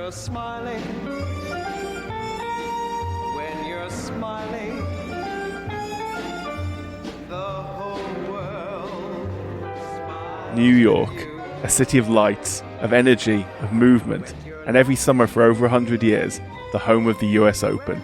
you're smiling, when you're smiling, the whole world smiles. New York, a city of lights, of energy, of movement, and every summer for over 100 years, the home of the US Open.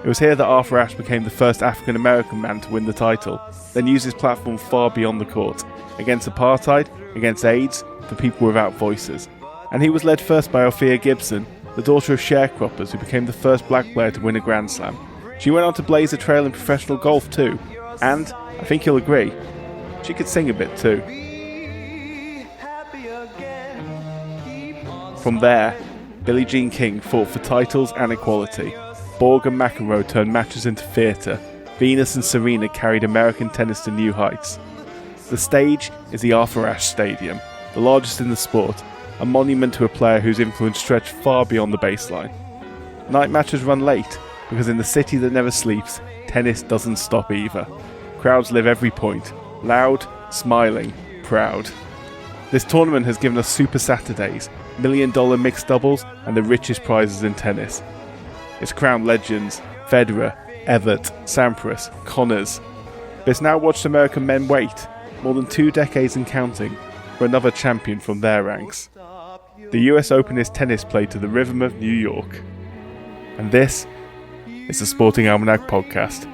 It was here that Arthur Ashe became the first African American man to win the title, then used his platform far beyond the court, against apartheid, against AIDS, for people without voices. And he was led first by Althea Gibson, the daughter of sharecroppers who became the first black player to win a Grand Slam. She went on to blaze a trail in professional golf too, and, I think you'll agree, she could sing a bit too. From there, Billie Jean King fought for titles and equality. Borg and McEnroe turned matches into theatre. Venus and Serena carried American tennis to new heights. The stage is the Arthur Ashe Stadium, the largest in the sport, a monument to a player whose influence stretched far beyond the baseline. Night matches run late, because in the city that never sleeps, tennis doesn't stop either. Crowds live every point, loud, smiling, proud. This tournament has given us Super Saturdays, $1 million mixed doubles, and the richest prizes in tennis. It's crowned legends, Federer, Evert, Sampras, Connors. But it's now watched American men wait, more than 2 decades and counting, for another champion from their ranks. The US Open is tennis played to the rhythm of New York. And this is the Sporting Almanac Podcast.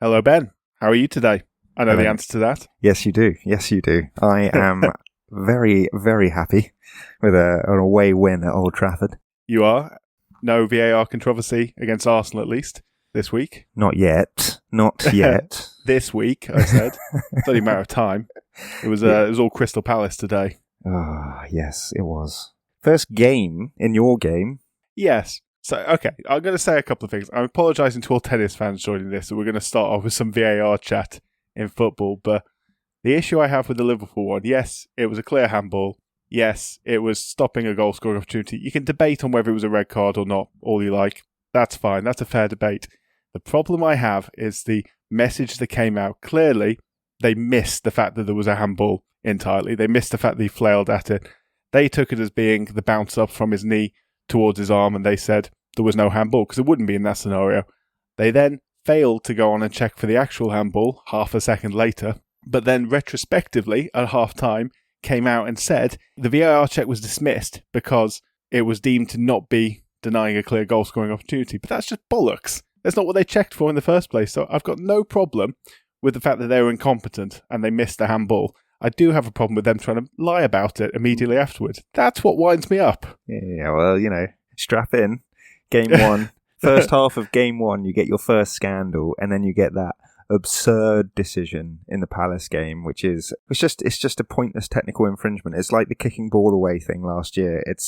Hello, Ben. How are you today? I know the answer to that. Yes, you do. Yes, you do. I am very, very happy with an away win at Old Trafford. You are? No VAR controversy against Arsenal, at least, this week? Not yet. Not yet. This week, I said. It's only a matter of time. It was all Crystal Palace today. Ah, yes, it was. First game in your game. Yes. So, okay, I'm going to say a couple of things. I'm apologising to all tennis fans joining this, so we're going to start off with some VAR chat in football, but the issue I have with the Liverpool one, yes, it was a clear handball. Yes, it was stopping a goal-scoring opportunity. You can debate on whether it was a red card or not, all you like. That's fine. That's a fair debate. The problem I have is the message that came out. Clearly, they missed the fact that there was a handball entirely. They missed the fact that he flailed at it. They took it as being the bounce up from his knee towards his arm, and they said there was no handball because it wouldn't be in that scenario. They then failed to go on and check for the actual handball half a second later, but then retrospectively at half time came out and said the VAR check was dismissed because it was deemed to not be denying a clear goal scoring opportunity. But that's just bollocks. That's not what they checked for in the first place. So I've got no problem with the fact that they were incompetent and they missed the handball. I do have a problem with them trying to lie about it immediately afterwards. That's what winds me up. Yeah, well, strap in. Game 1. First half of game 1, you get your first scandal, and then you get that absurd decision in the Palace game, which is it's just a pointless technical infringement. It's like the kicking ball away thing last year. It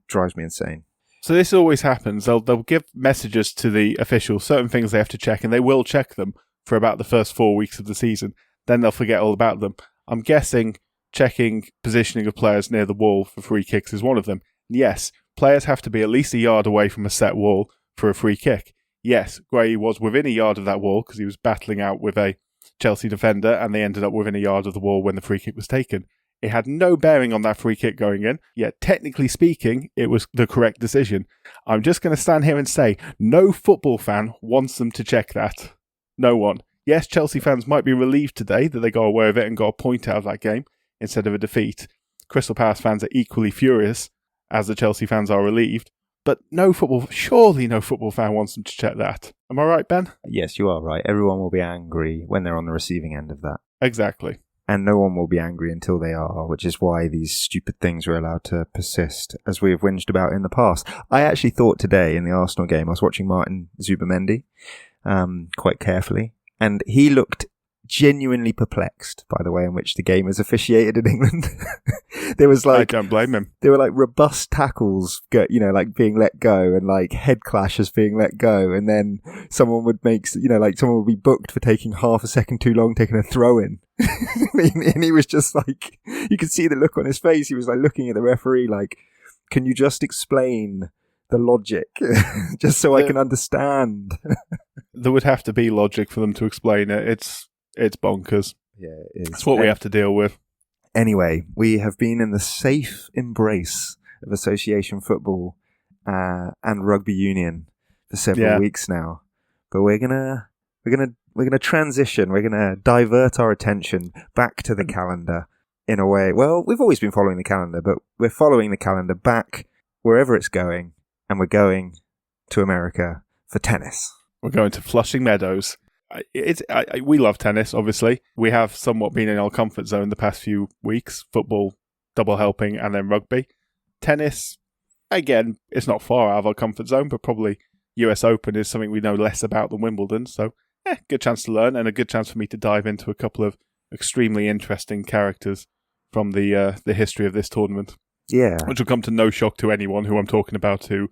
drives me insane. So this always happens. They'll give messages to the officials, certain things they have to check, and they will check them for about the first 4 weeks of the season. Then they'll forget all about them. I'm guessing checking positioning of players near the wall for free kicks is one of them. Yes, players have to be at least a yard away from a set wall for a free kick. Yes, Gray was within a yard of that wall because he was battling out with a Chelsea defender, and they ended up within a yard of the wall when the free kick was taken. It had no bearing on that free kick going in, yet technically speaking, it was the correct decision. I'm just going to stand here and say, no football fan wants them to check that. No one. Yes, Chelsea fans might be relieved today that they got away with it and got a point out of that game instead of a defeat. Crystal Palace fans are equally furious, as the Chelsea fans are relieved. But surely no football fan wants them to check that. Am I right, Ben? Yes, you are right. Everyone will be angry when they're on the receiving end of that. Exactly. And no one will be angry until they are, which is why these stupid things are allowed to persist, as we have whinged about in the past. I actually thought today in the Arsenal game, I was watching Martin Zubimendi quite carefully, and he looked genuinely perplexed by the way in which the game is officiated in England. There was like, I don't blame him. There were like robust tackles, like being let go, and like head clashes being let go, and then someone would someone would be booked for taking half a second too long taking a throw in. And he was just like, you could see the look on his face. He was like looking at the referee like, can you just explain the logic just so I can understand? There would have to be logic for them to explain it. It's bonkers. Yeah, it is. It's what we have to deal with. Anyway, we have been in the safe embrace of association football and rugby union for several weeks now, but we're gonna transition. We're gonna divert our attention back to the calendar in a way. Well, we've always been following the calendar, but we're following the calendar back wherever it's going, and we're going to America for tennis. We're going to Flushing Meadows. We love tennis, obviously. We have somewhat been in our comfort zone the past few weeks. Football, double helping, and then rugby. Tennis, again, it's not far out of our comfort zone, but probably US Open is something we know less about than Wimbledon. So, good chance to learn, and a good chance for me to dive into a couple of extremely interesting characters from the history of this tournament. Yeah. Which will come to no shock to anyone who I'm talking about who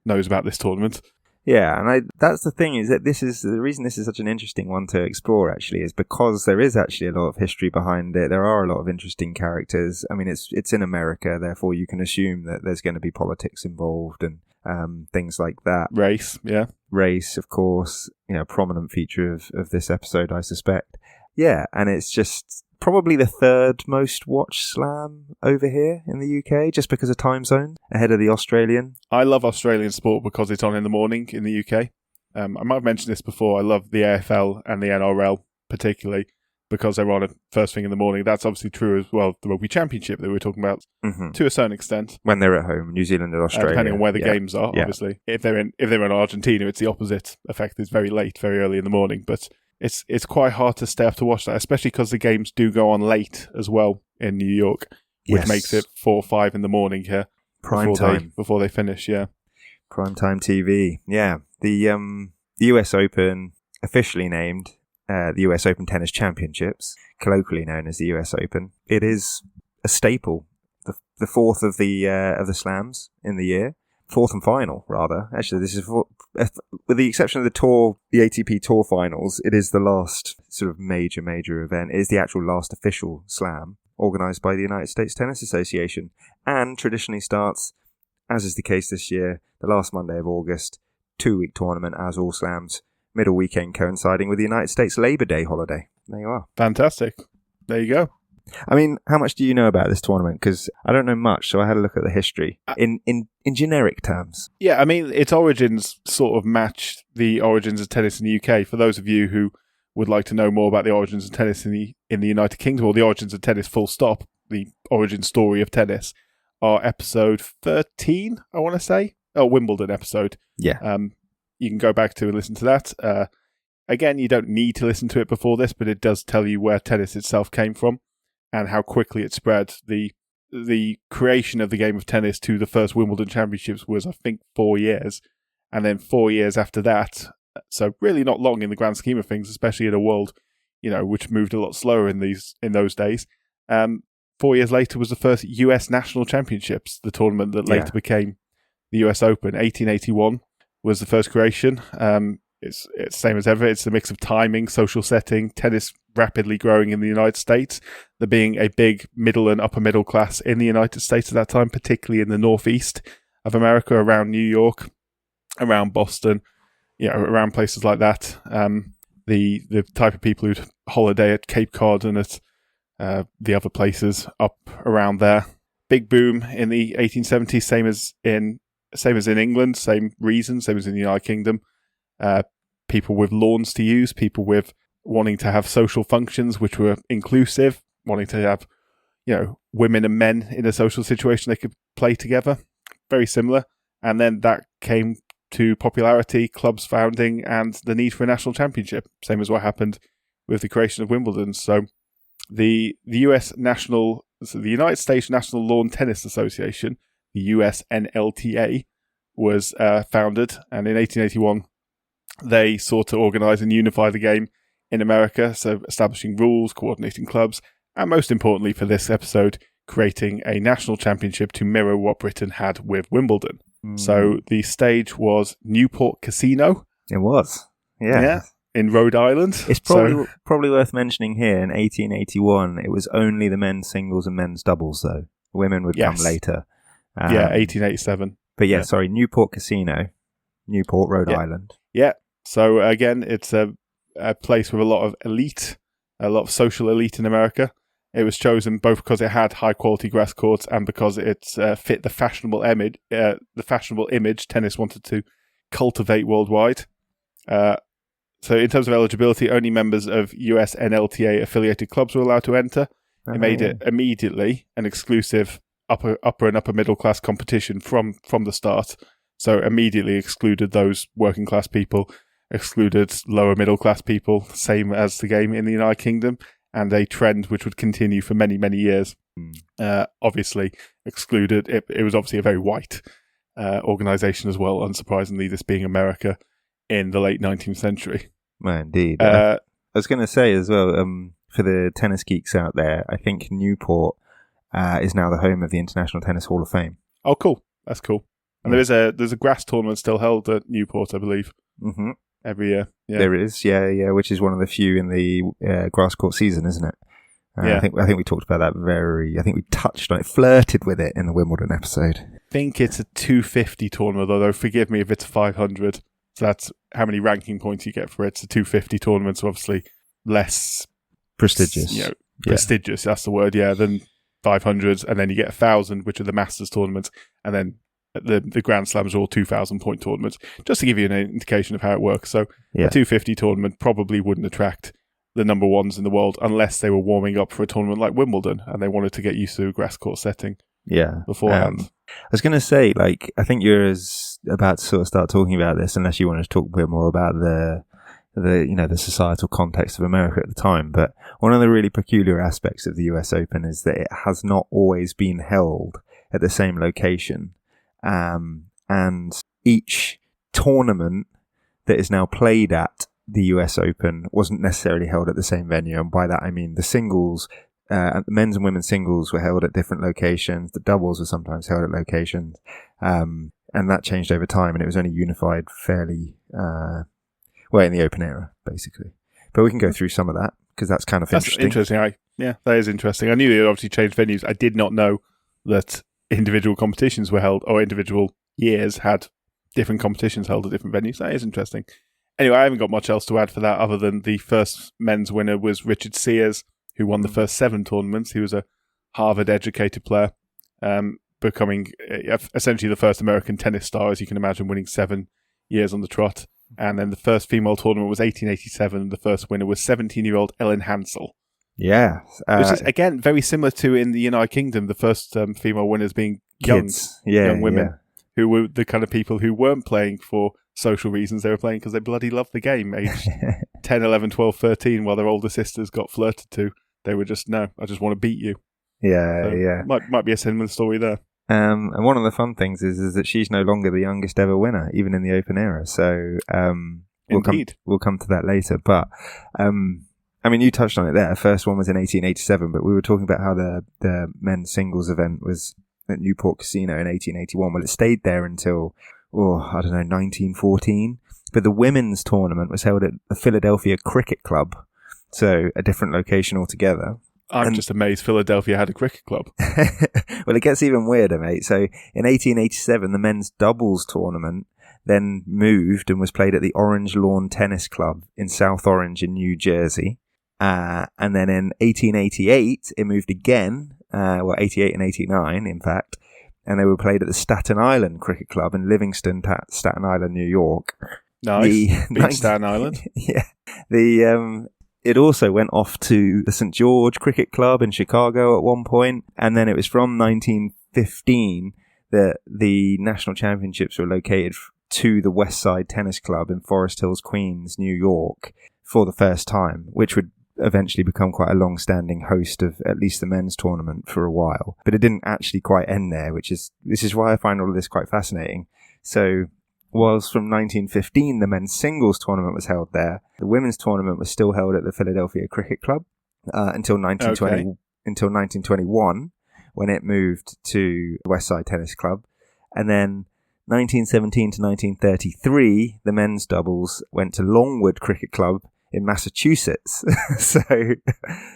knows about this tournament. Yeah, and that's the thing, is that this is the reason this is such an interesting one to explore, actually, is because there is actually a lot of history behind it. There are a lot of interesting characters. I mean, it's in America, therefore you can assume that there's going to be politics involved and things like that. Race, of course, prominent feature of this episode, I suspect. Yeah, and it's just probably the third most watched slam over here in the UK, just because of time zone, ahead of the Australian. I love Australian sport because it's on in the morning in the UK. I might have mentioned this before. I love the AFL and the NRL particularly because they're on first thing in the morning. That's obviously true as well. The Rugby Championship that we were talking about to a certain extent. When they're at home, New Zealand and Australia. Depending on where the games are, obviously. If they're in Argentina, it's the opposite effect. It's very late, very early in the morning, but it's quite hard to stay up to watch that, especially because the games do go on late as well in New York, which makes it 4 or 5 in the morning here. Prime time. Before they finish, Prime time TV. Yeah. The US Open, officially named the US Open Tennis Championships, colloquially known as the US Open. It is a staple, the fourth of the slams in the year. Fourth and final, rather. Actually, this is, with the exception of the tour, the ATP Tour Finals, it is the last sort of major event. It is the actual last official slam organised by the United States Tennis Association, and traditionally starts, as is the case this year, the last Monday of August, 2-week tournament, as all slams, middle weekend coinciding with the United States Labor Day holiday. There you are. Fantastic. There you go. I mean, how much do you know about this tournament? Because I don't know much, so I had a look at the history in generic terms. Yeah, I mean, its origins sort of match the origins of tennis in the UK. For those of you who would like to know more about the origins of tennis in the United Kingdom, or the origins of tennis full stop, the origin story of tennis, are episode 13, I want to say. Oh, Wimbledon episode. Yeah. You can go back to and listen to that. Again, you don't need to listen to it before this, but it does tell you where tennis itself came from and how quickly it spread. The creation of the game of tennis to the first Wimbledon Championships was, I think, 4 years. And then 4 years after that, so really not long in the grand scheme of things, especially in a world, which moved a lot slower in those days. 4 years later was the first US National Championships, the tournament that later became the US Open. 1881 was the first creation. It's same as ever. It's a mix of timing, social setting, tennis rapidly growing in the United States, there being a big middle and upper middle class in the United States at that time, particularly in the northeast of America, around New York, around Boston, around places like that. The type of people who'd holiday at Cape Cod and at the other places up around there. Big boom in the 1870s, same as in England, same reason, same as in the United Kingdom. People with lawns to use, people with wanting to have social functions which were inclusive, wanting to have, women and men in a social situation they could play together. Very similar. And then that came to popularity, clubs founding, and the need for a national championship. Same as what happened with the creation of Wimbledon. So the United States National Lawn Tennis Association, the USNLTA, was founded, and in 1881 they sought to organise and unify the game in America, so establishing rules, coordinating clubs, and most importantly for this episode, creating a national championship to mirror what Britain had with Wimbledon. So the stage was Newport Casino. It was. Yeah. In Rhode Island. It's probably worth mentioning here, in 1881, it was only the men's singles and men's doubles, though. Women would come later. 1887. But sorry, Newport Casino, Newport, Rhode Island. Yeah. So again, it's a place with a lot of elite, a lot of social elite in America. It was chosen both because it had high quality grass courts and because it fit the fashionable image tennis wanted to cultivate worldwide. So in terms of eligibility, only members of US NLTA affiliated clubs were allowed to enter. It made it immediately an exclusive upper and upper middle class competition from the start. So immediately excluded those working class people, excluded lower middle class people, same as the game in the United Kingdom, and a trend which would continue for many, many years. Obviously excluded. It was obviously a very white organisation as well, unsurprisingly, this being America in the late 19th century. Well, indeed. I was going to say as well, for the tennis geeks out there, I think Newport is now the home of the International Tennis Hall of Fame. Oh, cool. That's cool. And there's a grass tournament still held at Newport, I believe, every year. Yeah. There is, yeah, which is one of the few in the grass court season, isn't it? I think we talked about that I think we touched on it, flirted with it in the Wimbledon episode. I think it's a 250 tournament, although forgive me if it's 500. So that's how many ranking points you get for it. It's a 250 tournament, so obviously less prestigious. Prestigious, that's the word, than 500s. And then you get 1,000, which are the Masters tournaments. And then the Grand Slams are all 2,000 point tournaments, just to give you an indication of how it works. So a 250 tournament probably wouldn't attract the number ones in the world unless they were warming up for a tournament like Wimbledon and they wanted to get used to a grass court setting beforehand. I was going to say, I think you're about to sort of start talking about this, unless you want to talk a bit more about the societal context of America at the time. But one of the really peculiar aspects of the US Open is that it has not always been held at the same location. And each tournament that is now played at the US Open wasn't necessarily held at the same venue. And by that, I mean the singles, the men's and women's singles were held at different locations. The doubles were sometimes held at locations. And that changed over time, and it was only unified fairly, in the Open era, basically. But we can go through some of that, because that's kind of interesting. That is interesting. I knew it obviously changed venues. I did not know that individual competitions were held, or individual years had different competitions held at different venues. That is interesting. Anyway, I haven't got much else to add for that, other than the first men's winner was Richard Sears, who won the first 7 tournaments. He was a Harvard-educated player, becoming essentially the first American tennis star, as you can imagine, winning 7 years on the trot. And then the first female tournament was 1887, and the first winner was 17-year-old Ellen Hansel. Yeah. Which is, again, very similar to in the United Kingdom, the first female winners being young women, who were the kind of people who weren't playing for social reasons. They were playing because they bloody loved the game, aged 10, 11, 12, 13, while their older sisters got flirted to. They were just, no, I just want to beat you. Yeah. Might be a similar story there. And one of the fun things is that she's no longer the youngest ever winner, even in the Open era. So we'll come to that later. But you touched on it there. First one was in 1887, but we were talking about how the men's singles event was at Newport Casino in 1881. Well, it stayed there until 1914. But the women's tournament was held at the Philadelphia Cricket Club, so a different location altogether. I'm just amazed Philadelphia had a cricket club. Well, it gets even weirder, mate. So in 1887, the men's doubles tournament then moved and was played at the Orange Lawn Tennis Club in South Orange in New Jersey. And then in 1888, it moved again, 88 and 89, in fact, and they were played at the Staten Island Cricket Club in Livingston, Staten Island, New York. Nice. Staten Island. Yeah. It also went off to the St. George Cricket Club in Chicago at one point, and then it was from 1915 that the national championships were located to the West Side Tennis Club in Forest Hills, Queens, New York, for the first time, which would eventually become quite a long-standing host of at least the men's tournament for a while. But it didn't actually quite end there, this is why I find all of this quite fascinating. So was from 1915, the men's singles tournament was held there. The women's tournament was still held at the Philadelphia Cricket Club until 1921, when it moved to the West Side Tennis Club. And then 1917 to 1933, the men's doubles went to Longwood Cricket Club in Massachusetts. So,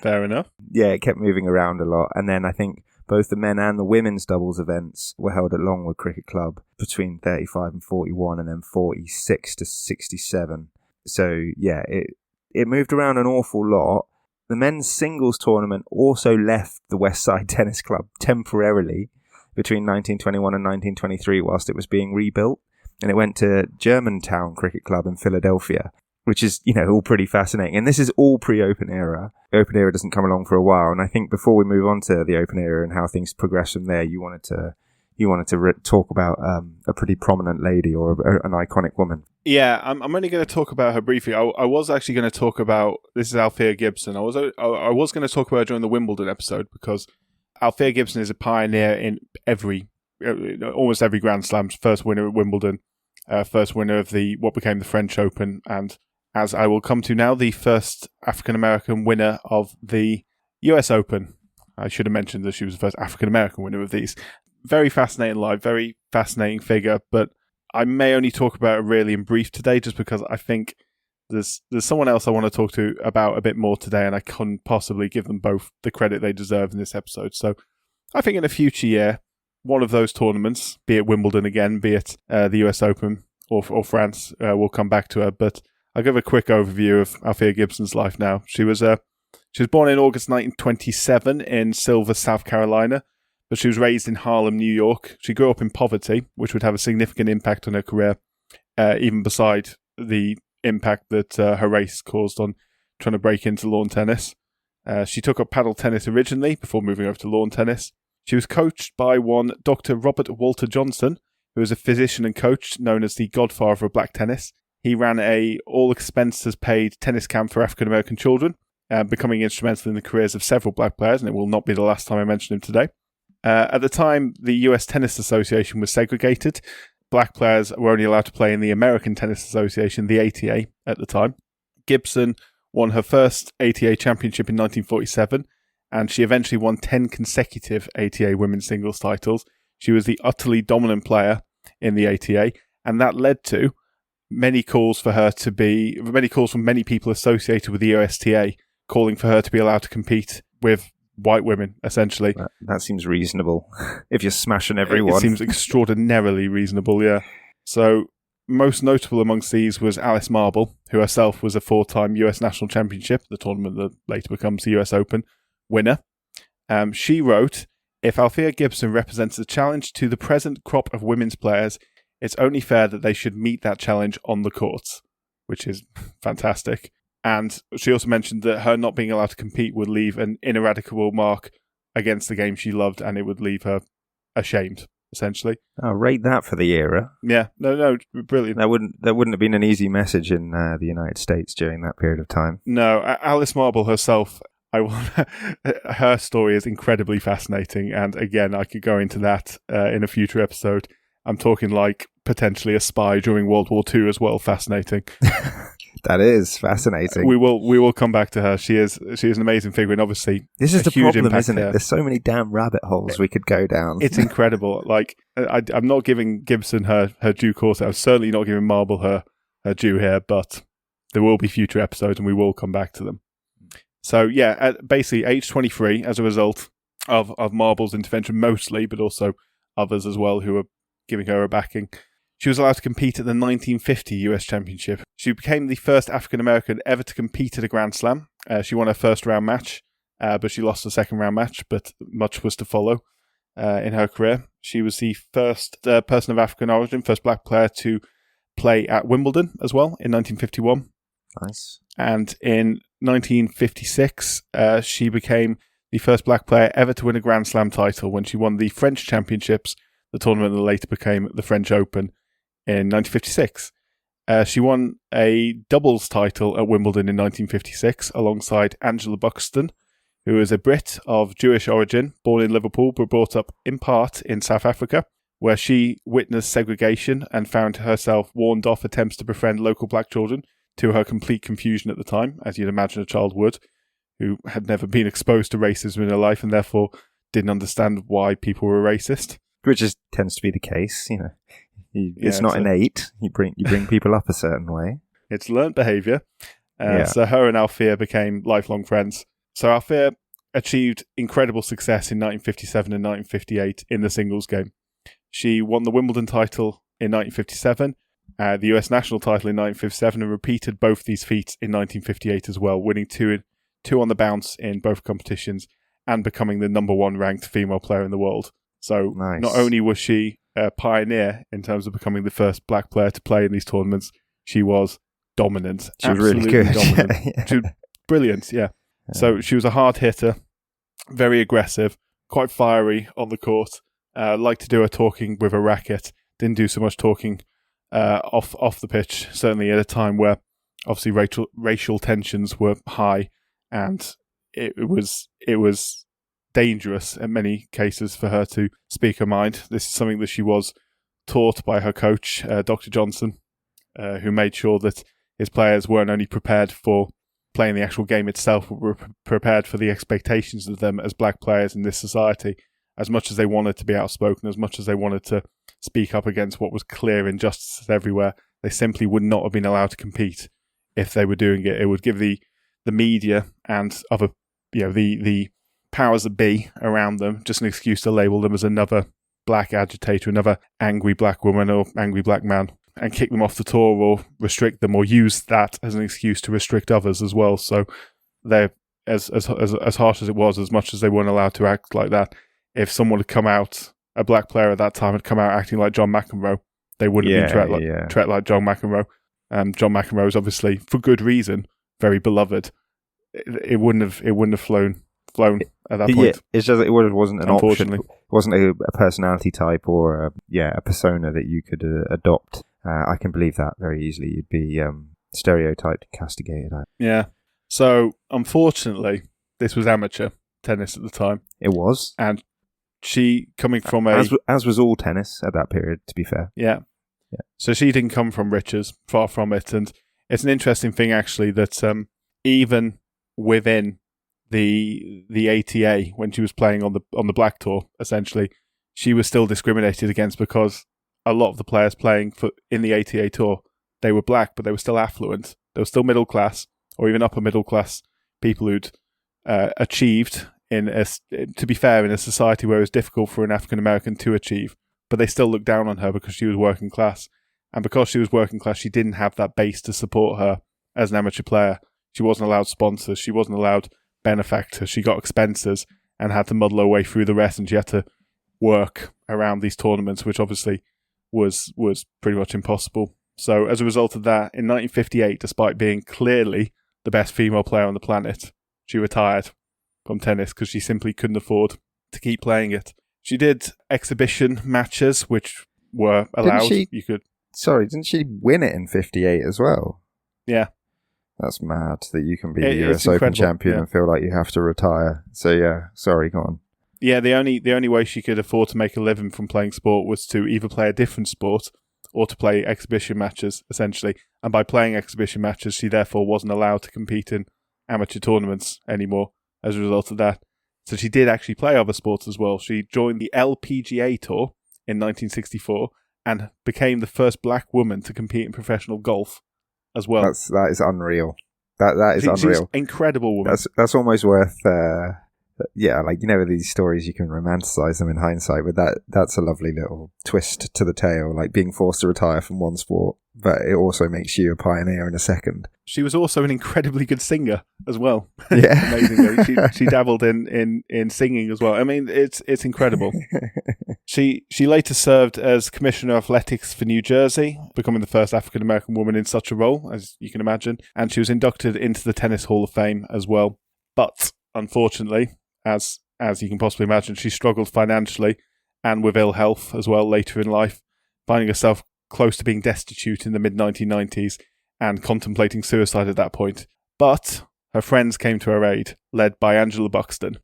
fair enough. Yeah, it kept moving around a lot. And then I think both the men and the women's doubles events were held at Longwood Cricket Club between 35 and 41, and then 46 to 67. So, yeah, it moved around an awful lot. The men's singles tournament also left the West Side Tennis Club temporarily between 1921 and 1923 whilst it was being rebuilt. And it went to Germantown Cricket Club in Philadelphia, which is, all pretty fascinating. And this is all pre-Open Era. The Open Era doesn't come along for a while. And I think before we move on to the Open Era and how things progress from there, you wanted to talk about a pretty prominent lady or an iconic woman. Yeah, I'm only going to talk about her briefly. I was actually going to talk about, this is Althea Gibson. I was going to talk about her during the Wimbledon episode, because Althea Gibson is a pioneer in almost every Grand Slam. First winner at Wimbledon, first winner of what became the French Open, and as I will come to now, the first African-American winner of the US Open. I should have mentioned that she was the first African-American winner of these. Very fascinating life, very fascinating figure, but I may only talk about it really in brief today, just because I think there's someone else I want to talk to about a bit more today, and I couldn't possibly give them both the credit they deserve in this episode. So I think in a future year, one of those tournaments, be it Wimbledon again, be it the US Open or France, we'll come back to her. But I'll give a quick overview of Althea Gibson's life now. She was born in August 1927 in Silver, South Carolina, but she was raised in Harlem, New York. She grew up in poverty, which would have a significant impact on her career, even beside the impact that her race caused on trying to break into lawn tennis. She took up paddle tennis originally before moving over to lawn tennis. She was coached by one Dr. Robert Walter Johnson, who was a physician and coach known as the godfather of black tennis. He ran a all-expenses-paid tennis camp for African-American children, becoming instrumental in the careers of several black players, and it will not be the last time I mention him today. At the time, the US Tennis Association was segregated. Black players were only allowed to play in the American Tennis Association, the ATA, at the time. Gibson won her first ATA championship in 1947, and she eventually won 10 consecutive ATA women's singles titles. She was the utterly dominant player in the ATA, and that led to many calls from many people associated with the USTA calling for her to be allowed to compete with white women, essentially. That seems reasonable. If you're smashing everyone. It seems extraordinarily reasonable, yeah. So, most notable amongst these was Alice Marble, who herself was a 4-time US National Championship, the tournament that later becomes the US Open, winner. She wrote, "If Althea Gibson represents a challenge to the present crop of women's players, it's only fair that they should meet that challenge on the courts," which is fantastic. And she also mentioned that her not being allowed to compete would leave an ineradicable mark against the game she loved, and it would leave her ashamed, essentially. Oh, rate that for the era. Yeah, no, brilliant. That wouldn't have been an easy message in the United States during that period of time. No, Alice Marble herself, her story is incredibly fascinating, and again, I could go into that in a future episode. I'm talking like potentially a spy during World War II as well. Fascinating. That is fascinating. We will come back to her. She is an amazing figure, and obviously this is the problem, isn't it? There. There's so many damn rabbit holes we could go down. It's incredible. Like I'm not giving Gibson her due course. I'm certainly not giving Marble her due here, but there will be future episodes, and we will come back to them. So yeah, at basically age 23, as a result of Marble's intervention mostly, but also others as well who are giving her a backing, she was allowed to compete at the 1950 US Championship. She became the first African-American ever to compete at a Grand Slam. She won her first round match, but she lost the second round match, but much was to follow in her career. She was the first person of African origin, first black player to play at Wimbledon as well in 1951. Nice. And in 1956, she became the first black player ever to win a Grand Slam title when she won the French Championships, the tournament that later became the French Open, in 1956. She won a doubles title at Wimbledon in 1956 alongside Angela Buxton, who is a Brit of Jewish origin, born in Liverpool but brought up in part in South Africa, where she witnessed segregation and found herself warned off attempts to befriend local black children, to her complete confusion at the time, as you'd imagine a child would, who had never been exposed to racism in her life and therefore didn't understand why people were racist. Which tends to be the case, It's not innate. You bring people up a certain way. It's learnt behaviour. So her and Althea became lifelong friends. So Althea achieved incredible success in 1957 and 1958 in the singles game. She won the Wimbledon title in 1957, the US national title in 1957, and repeated both these feats in 1958 as well, winning two on the bounce in both competitions and becoming the number one ranked female player in the world. So nice. Not only was she a pioneer in terms of becoming the first black player to play in these tournaments, she was dominant. She was really good. Dominant. She was brilliant, yeah. So she was a hard hitter, very aggressive, quite fiery on the court, liked to do her talking with a racket, didn't do so much talking off the pitch, certainly at a time where obviously racial tensions were high, and it was dangerous in many cases for her to speak her mind. This is something that she was taught by her coach, Dr. Johnson, who made sure that his players weren't only prepared for playing the actual game itself, but were prepared for the expectations of them as black players in this society. As much as they wanted to be outspoken, as much as they wanted to speak up against what was clear injustices everywhere, they simply would not have been allowed to compete if they were doing it. It would give the media and other, the powers that be around them just an excuse to label them as another black agitator, another angry black woman or angry black man, and kick them off the tour or restrict them, or use that as an excuse to restrict others as well. So they're as harsh as it was, as much as they weren't allowed to act like that. If someone had come out, a black player at that time had come out acting like John McEnroe, they wouldn't have been treated like John McEnroe. John McEnroe is obviously, for good reason, very beloved. It wouldn't have flown at that point. It's just it wasn't an option. It wasn't a personality type or a persona that you could adopt. I can believe that very easily. You'd be stereotyped, castigated. Yeah. So unfortunately, this was amateur tennis at the time. It was, and she coming from as was all tennis at that period. To be fair, yeah. So she didn't come from riches, far from it, and it's an interesting thing actually that even within the ATA, when she was playing on the Black Tour, essentially, she was still discriminated against because a lot of the players playing in the ATA Tour, they were black, but they were still affluent. They were still middle class, or even upper middle class people who'd achieved to be fair, in a society where it was difficult for an African American to achieve, but they still looked down on her because she was working class. And because she was working class, she didn't have that base to support her as an amateur player. She wasn't allowed sponsors. She wasn't allowed benefactors. She got expenses and had to muddle her way through the rest, and she had to work around these tournaments, which obviously was pretty much impossible. So as a result of that, in 1958, despite being clearly the best female player on the planet, she retired from tennis because she simply couldn't afford to keep playing it. She did exhibition matches, which were allowed. Didn't she win it in 58 as well? Yeah. That's mad that you can be the US Open champion and feel like you have to retire. So yeah, sorry, go on. Yeah, the only way she could afford to make a living from playing sport was to either play a different sport or to play exhibition matches, essentially. And by playing exhibition matches, she therefore wasn't allowed to compete in amateur tournaments anymore as a result of that. So she did actually play other sports as well. She joined the LPGA Tour in 1964 and became the first black woman to compete in professional golf as well. That is unreal. That is unreal. She's an incredible woman. That's almost worth... these stories, you can romanticize them in hindsight, but that's a lovely little twist to the tale, like being forced to retire from one sport, but it also makes you a pioneer in a second. She was also an incredibly good singer as well. Yeah. Amazingly. She dabbled in singing as well. I mean, it's incredible. She later served as Commissioner of Athletics for New Jersey, becoming the first African-American woman in such a role, as you can imagine, and she was inducted into the Tennis Hall of Fame as well. But, unfortunately, as you can possibly imagine, she struggled financially and with ill health as well later in life, finding herself close to being destitute in the mid-1990s and contemplating suicide at that point. But her friends came to her aid, led by Angela Buxton.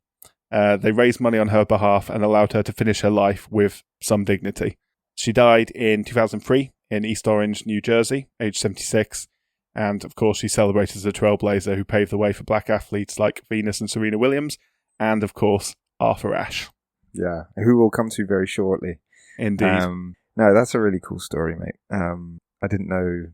They raised money on her behalf and allowed her to finish her life with some dignity. She died in 2003 in East Orange, New Jersey, aged 76. And, of course, she's celebrated as a trailblazer who paved the way for black athletes like Venus and Serena Williams and, of course, Arthur Ashe. Yeah, who we'll come to very shortly. Indeed. No, that's a really cool story, mate. I didn't know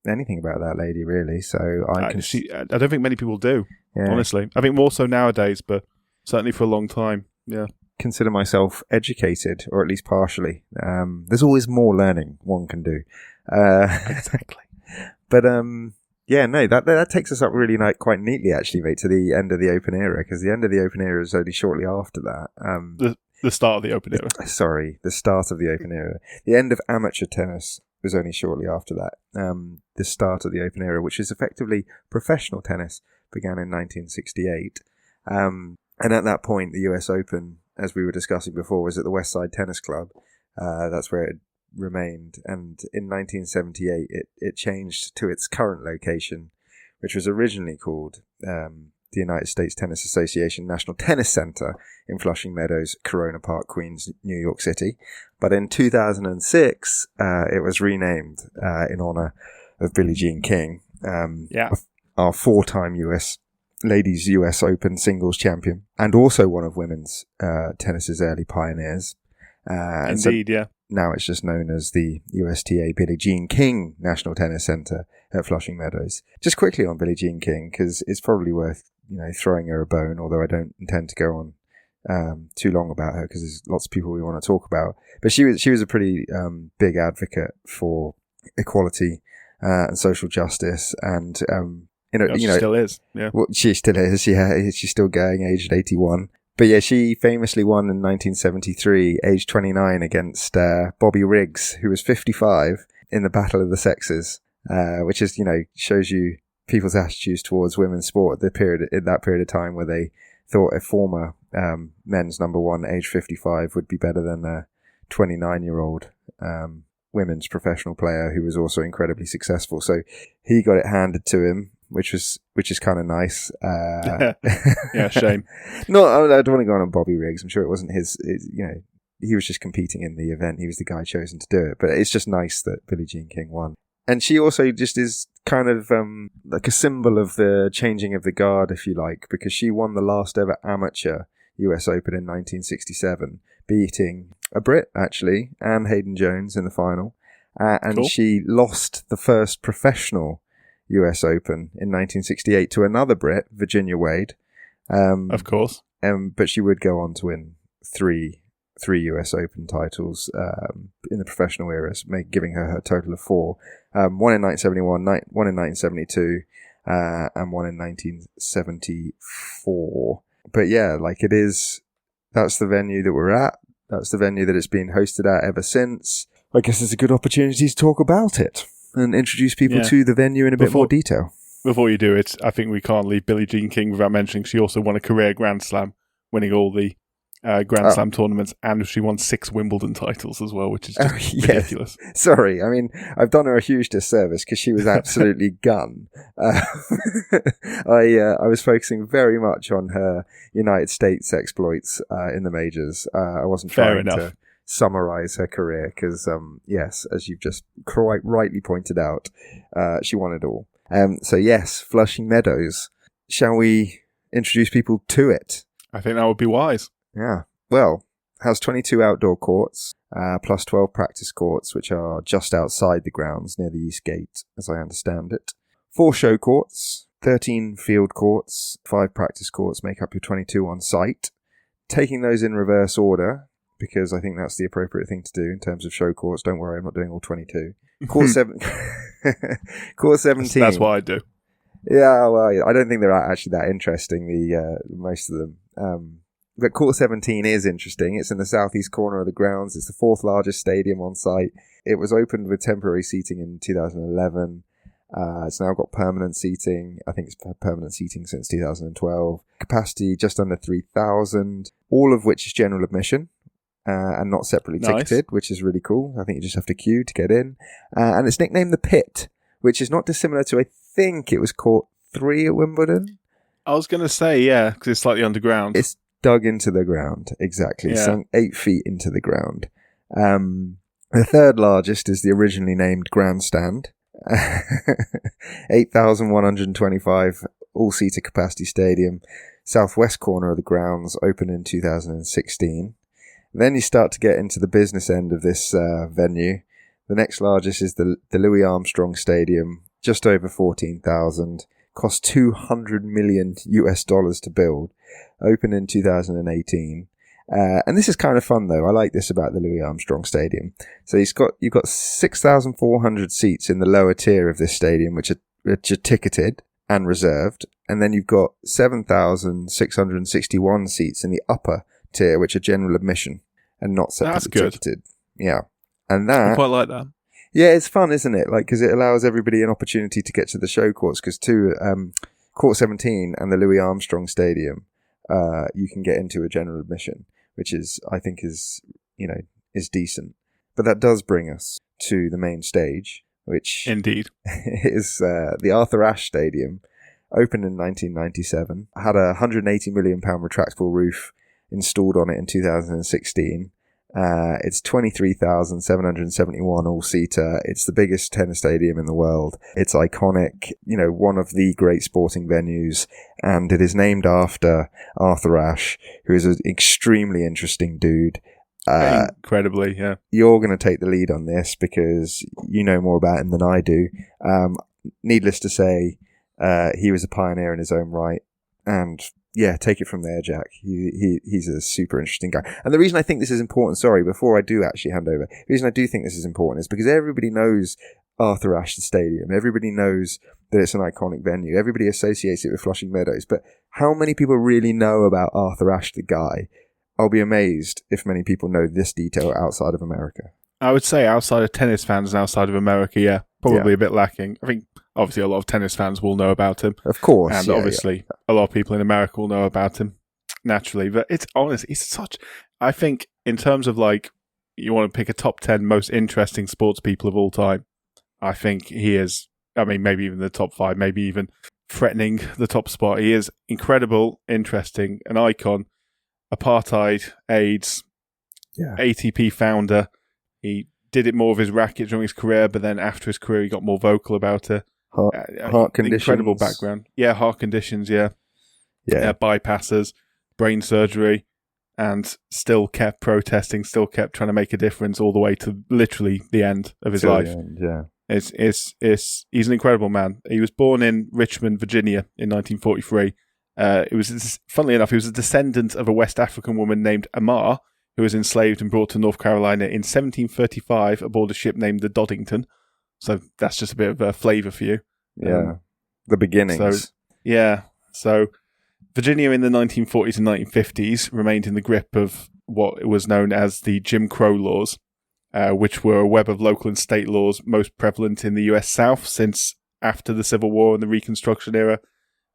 anything about that lady, really, so I don't think many people do, honestly. I think more so nowadays, but certainly for a long time, yeah. Consider myself educated, or at least partially. There's always more learning one can do. Exactly. But that takes us up really quite neatly, actually, mate, to the end of the Open era, because the end of the Open era is only shortly after that. The start of the Open era. Sorry, the start of the Open era. The end of amateur tennis was only shortly after that. The start of the Open era, which is effectively professional tennis, began in 1968. And at that point, the US Open, as we were discussing before, was at the West Side Tennis Club. That's where it remained. And in 1978, it changed to its current location, which was originally called the United States Tennis Association National Tennis Center in Flushing Meadows, Corona Park, Queens, New York City. But in 2006, it was renamed in honor of Billie Jean King, our four-time Ladies US Open singles champion, and also one of women's tennis's early pioneers. Indeed, yeah. Now it's just known as the USTA Billie Jean King National Tennis Center at Flushing Meadows. Just quickly on Billie Jean King, because it's probably worth throwing her a bone, although I don't intend to go on too long about her because there's lots of people we want to talk about. But she was a pretty big advocate for equality and social justice, and she still is. Yeah, well, she still is. Yeah, she's still going, aged 81. But yeah, she famously won in 1973, aged 29, against Bobby Riggs, who was 55, in the Battle of the Sexes, which is, shows you people's attitudes towards women's sport at that period of time where they thought a former men's number one, age 55, would be better than a 29-year-old women's professional player who was also incredibly successful. So he got it handed to him, which is kind of nice. Yeah, shame. No, I don't want to go on Bobby Riggs. I'm sure it wasn't his, he was just competing in the event. He was the guy chosen to do it. But it's just nice that Billie Jean King won. And she also just is kind of like a symbol of the changing of the guard, if you like, because she won the last ever amateur US Open in 1967, beating a Brit, actually, Anne Hayden-Jones in the final. And cool. She lost the first professional US Open in 1968 to another Brit, Virginia Wade. Of course. But she would go on to win three US Open titles in the professional era, giving her a total of 4. One in 1971, one in 1972, and one in 1974. But yeah, that's the venue that we're at. That's the venue that it's been hosted at ever since. I guess it's a good opportunity to talk about it and introduce people to the venue in a bit more detail. Before you do it, I think we can't leave Billie Jean King without mentioning she also won a career Grand Slam, winning all the Grand Slam tournaments, and she won 6 Wimbledon titles as well, which is just ridiculous. Sorry, I mean, I've done her a huge disservice because she was absolutely gun. I was focusing very much on her United States exploits in the majors. I wasn't trying to summarize her career because, yes, as you've just quite rightly pointed out, she won it all. So yes, Flushing Meadows. Shall we introduce people to it? I think that would be wise. Yeah. Well, has 22 outdoor courts, plus 12 practice courts, which are just outside the grounds near the East Gate, as I understand it. 4 show courts, 13 field courts, 5 practice courts make up your 22 on site. Taking those in reverse order, because I think that's the appropriate thing to do in terms of show courts. Don't worry, I'm not doing all 22. Court 17. That's what I do. Yeah, well, I don't think they're actually that interesting, most of them. But Court 17 is interesting. It's in the southeast corner of the grounds. It's the 4th largest stadium on site. It was opened with temporary seating in 2011. It's now got permanent seating. I think it's permanent seating since 2012. Capacity just under 3,000, all of which is general admission. And not separately ticketed, which is really cool. I think you just have to queue to get in. And it's nicknamed the Pit, which is not dissimilar to, I think it was Court 3 at Wimbledon. I was going to say, yeah, because it's slightly underground. It's dug into the ground, exactly. Yeah. Sunk 8 feet into the ground. The third largest is the originally named Grandstand, 8,125 all-seater capacity stadium, southwest corner of the grounds, opened in 2016. Then you start to get into the business end of this venue. The next largest is the Louis Armstrong Stadium, just over 14,000, cost $200 million to build, opened in 2018. And this is kind of fun though. I like this about the Louis Armstrong Stadium. So you've got 6,400 seats in the lower tier of this stadium, which are ticketed and reserved, and then you've got 7,661 seats in the upper tier, which are general admission and not separately ticketed. Yeah, and that I quite like that. Yeah, it's fun, isn't it? Like, because it allows everybody an opportunity to get to the show courts. Because Court 17 and the Louis Armstrong Stadium, you can get into a general admission, which I think is decent. But that does bring us to the main stage, which indeed is the Arthur Ashe Stadium, opened in 1997, had a £180 million retractable roof installed on it in 2016. It's 23,771 all-seater. It's the biggest tennis stadium in the world. It's iconic, one of the great sporting venues, and it is named after Arthur Ashe, who is an extremely interesting dude. Incredibly, yeah. You're going to take the lead on this because you know more about him than I do. Needless to say, he was a pioneer in his own right, and yeah, take it from there, Jack. He's a super interesting guy. And the reason I think this is important, before I do actually hand over, the reason I do think this is important is because everybody knows Arthur Ashe Stadium. Everybody knows that it's an iconic venue. Everybody associates it with Flushing Meadows. But how many people really know about Arthur Ashe, the guy? I'll be amazed if many people know this detail outside of America. I would say outside of tennis fans and outside of America, yeah, probably a bit lacking. I think obviously a lot of tennis fans will know about him. Of course. And obviously a lot of people in America will know about him, naturally. But it's honestly, I think in terms of like, you want to pick a top 10 most interesting sports people of all time, I think he is, maybe even the top 5, maybe even threatening the top spot. He is incredible, interesting, an icon, apartheid, AIDS, ATP founder. He did it more of his racket during his career, but then after his career, he got more vocal about it. Heart conditions. Incredible background. Yeah, heart conditions, yeah. Bypasses, brain surgery, and still kept protesting, still kept trying to make a difference all the way to literally the end of his life. He's an incredible man. He was born in Richmond, Virginia in 1943. Funnily enough, he was a descendant of a West African woman named Amar, who was enslaved and brought to North Carolina in 1735 aboard a ship named the Doddington. So that's just a bit of a flavour for you. Yeah, the beginnings. So Virginia in the 1940s and 1950s remained in the grip of what was known as the Jim Crow laws, which were a web of local and state laws most prevalent in the US South since after the Civil War and the Reconstruction era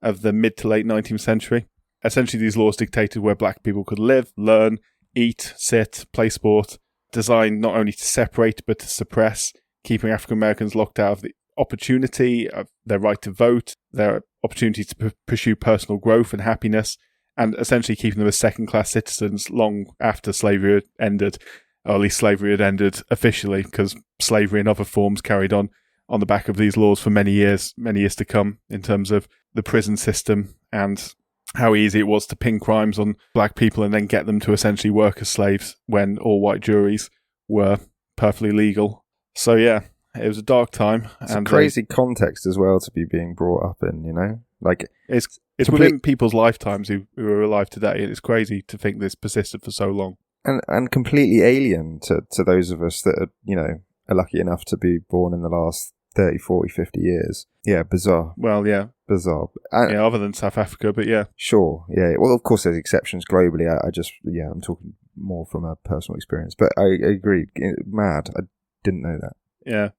of the mid to late 19th century. Essentially, these laws dictated where black people could live, learn, eat, sit, play sport, designed not only to separate but to suppress, keeping African Americans locked out of the opportunity of their right to vote, their opportunity to pursue personal growth and happiness, and essentially keeping them as second-class citizens long after slavery had ended, or at least slavery had ended officially, because slavery in other forms carried on the back of these laws for many years to come, in terms of the prison system and how easy it was to pin crimes on black people and then get them to essentially work as slaves when all white juries were perfectly legal. So yeah, it was a dark time. It's a crazy context as well to be being brought up in, Like it's within people's lifetimes who are alive today, and it's crazy to think this persisted for so long. And completely alien to those of us that are lucky enough to be born in the last 30, 40, 50 years. Yeah, bizarre. Well, yeah. Bizarre. Other than South Africa, but yeah. Sure, yeah. Well, of course there's exceptions globally. I'm talking more from a personal experience. But I agree. Mad. I didn't know that. Yeah.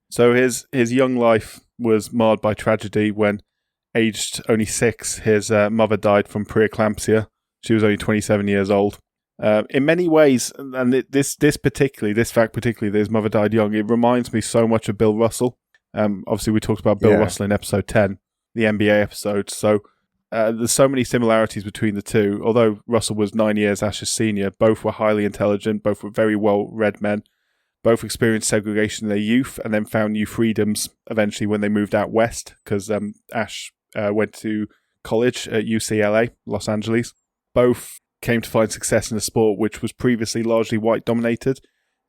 So his young life was marred by tragedy when, aged only 6, his mother died from preeclampsia. She was only 27 years old. In many ways, and this fact particularly, that his mother died young, it reminds me so much of Bill Russell. Obviously, we talked about Bill Russell in episode 10, the NBA episode. So there's so many similarities between the two. Although Russell was 9 years Ashe's senior, both were highly intelligent, both were very well-read men, Both experienced segregation in their youth and then found new freedoms eventually when they moved out west, because Ashe went to college at UCLA, Los Angeles. Both came to find success in a sport which was previously largely white-dominated,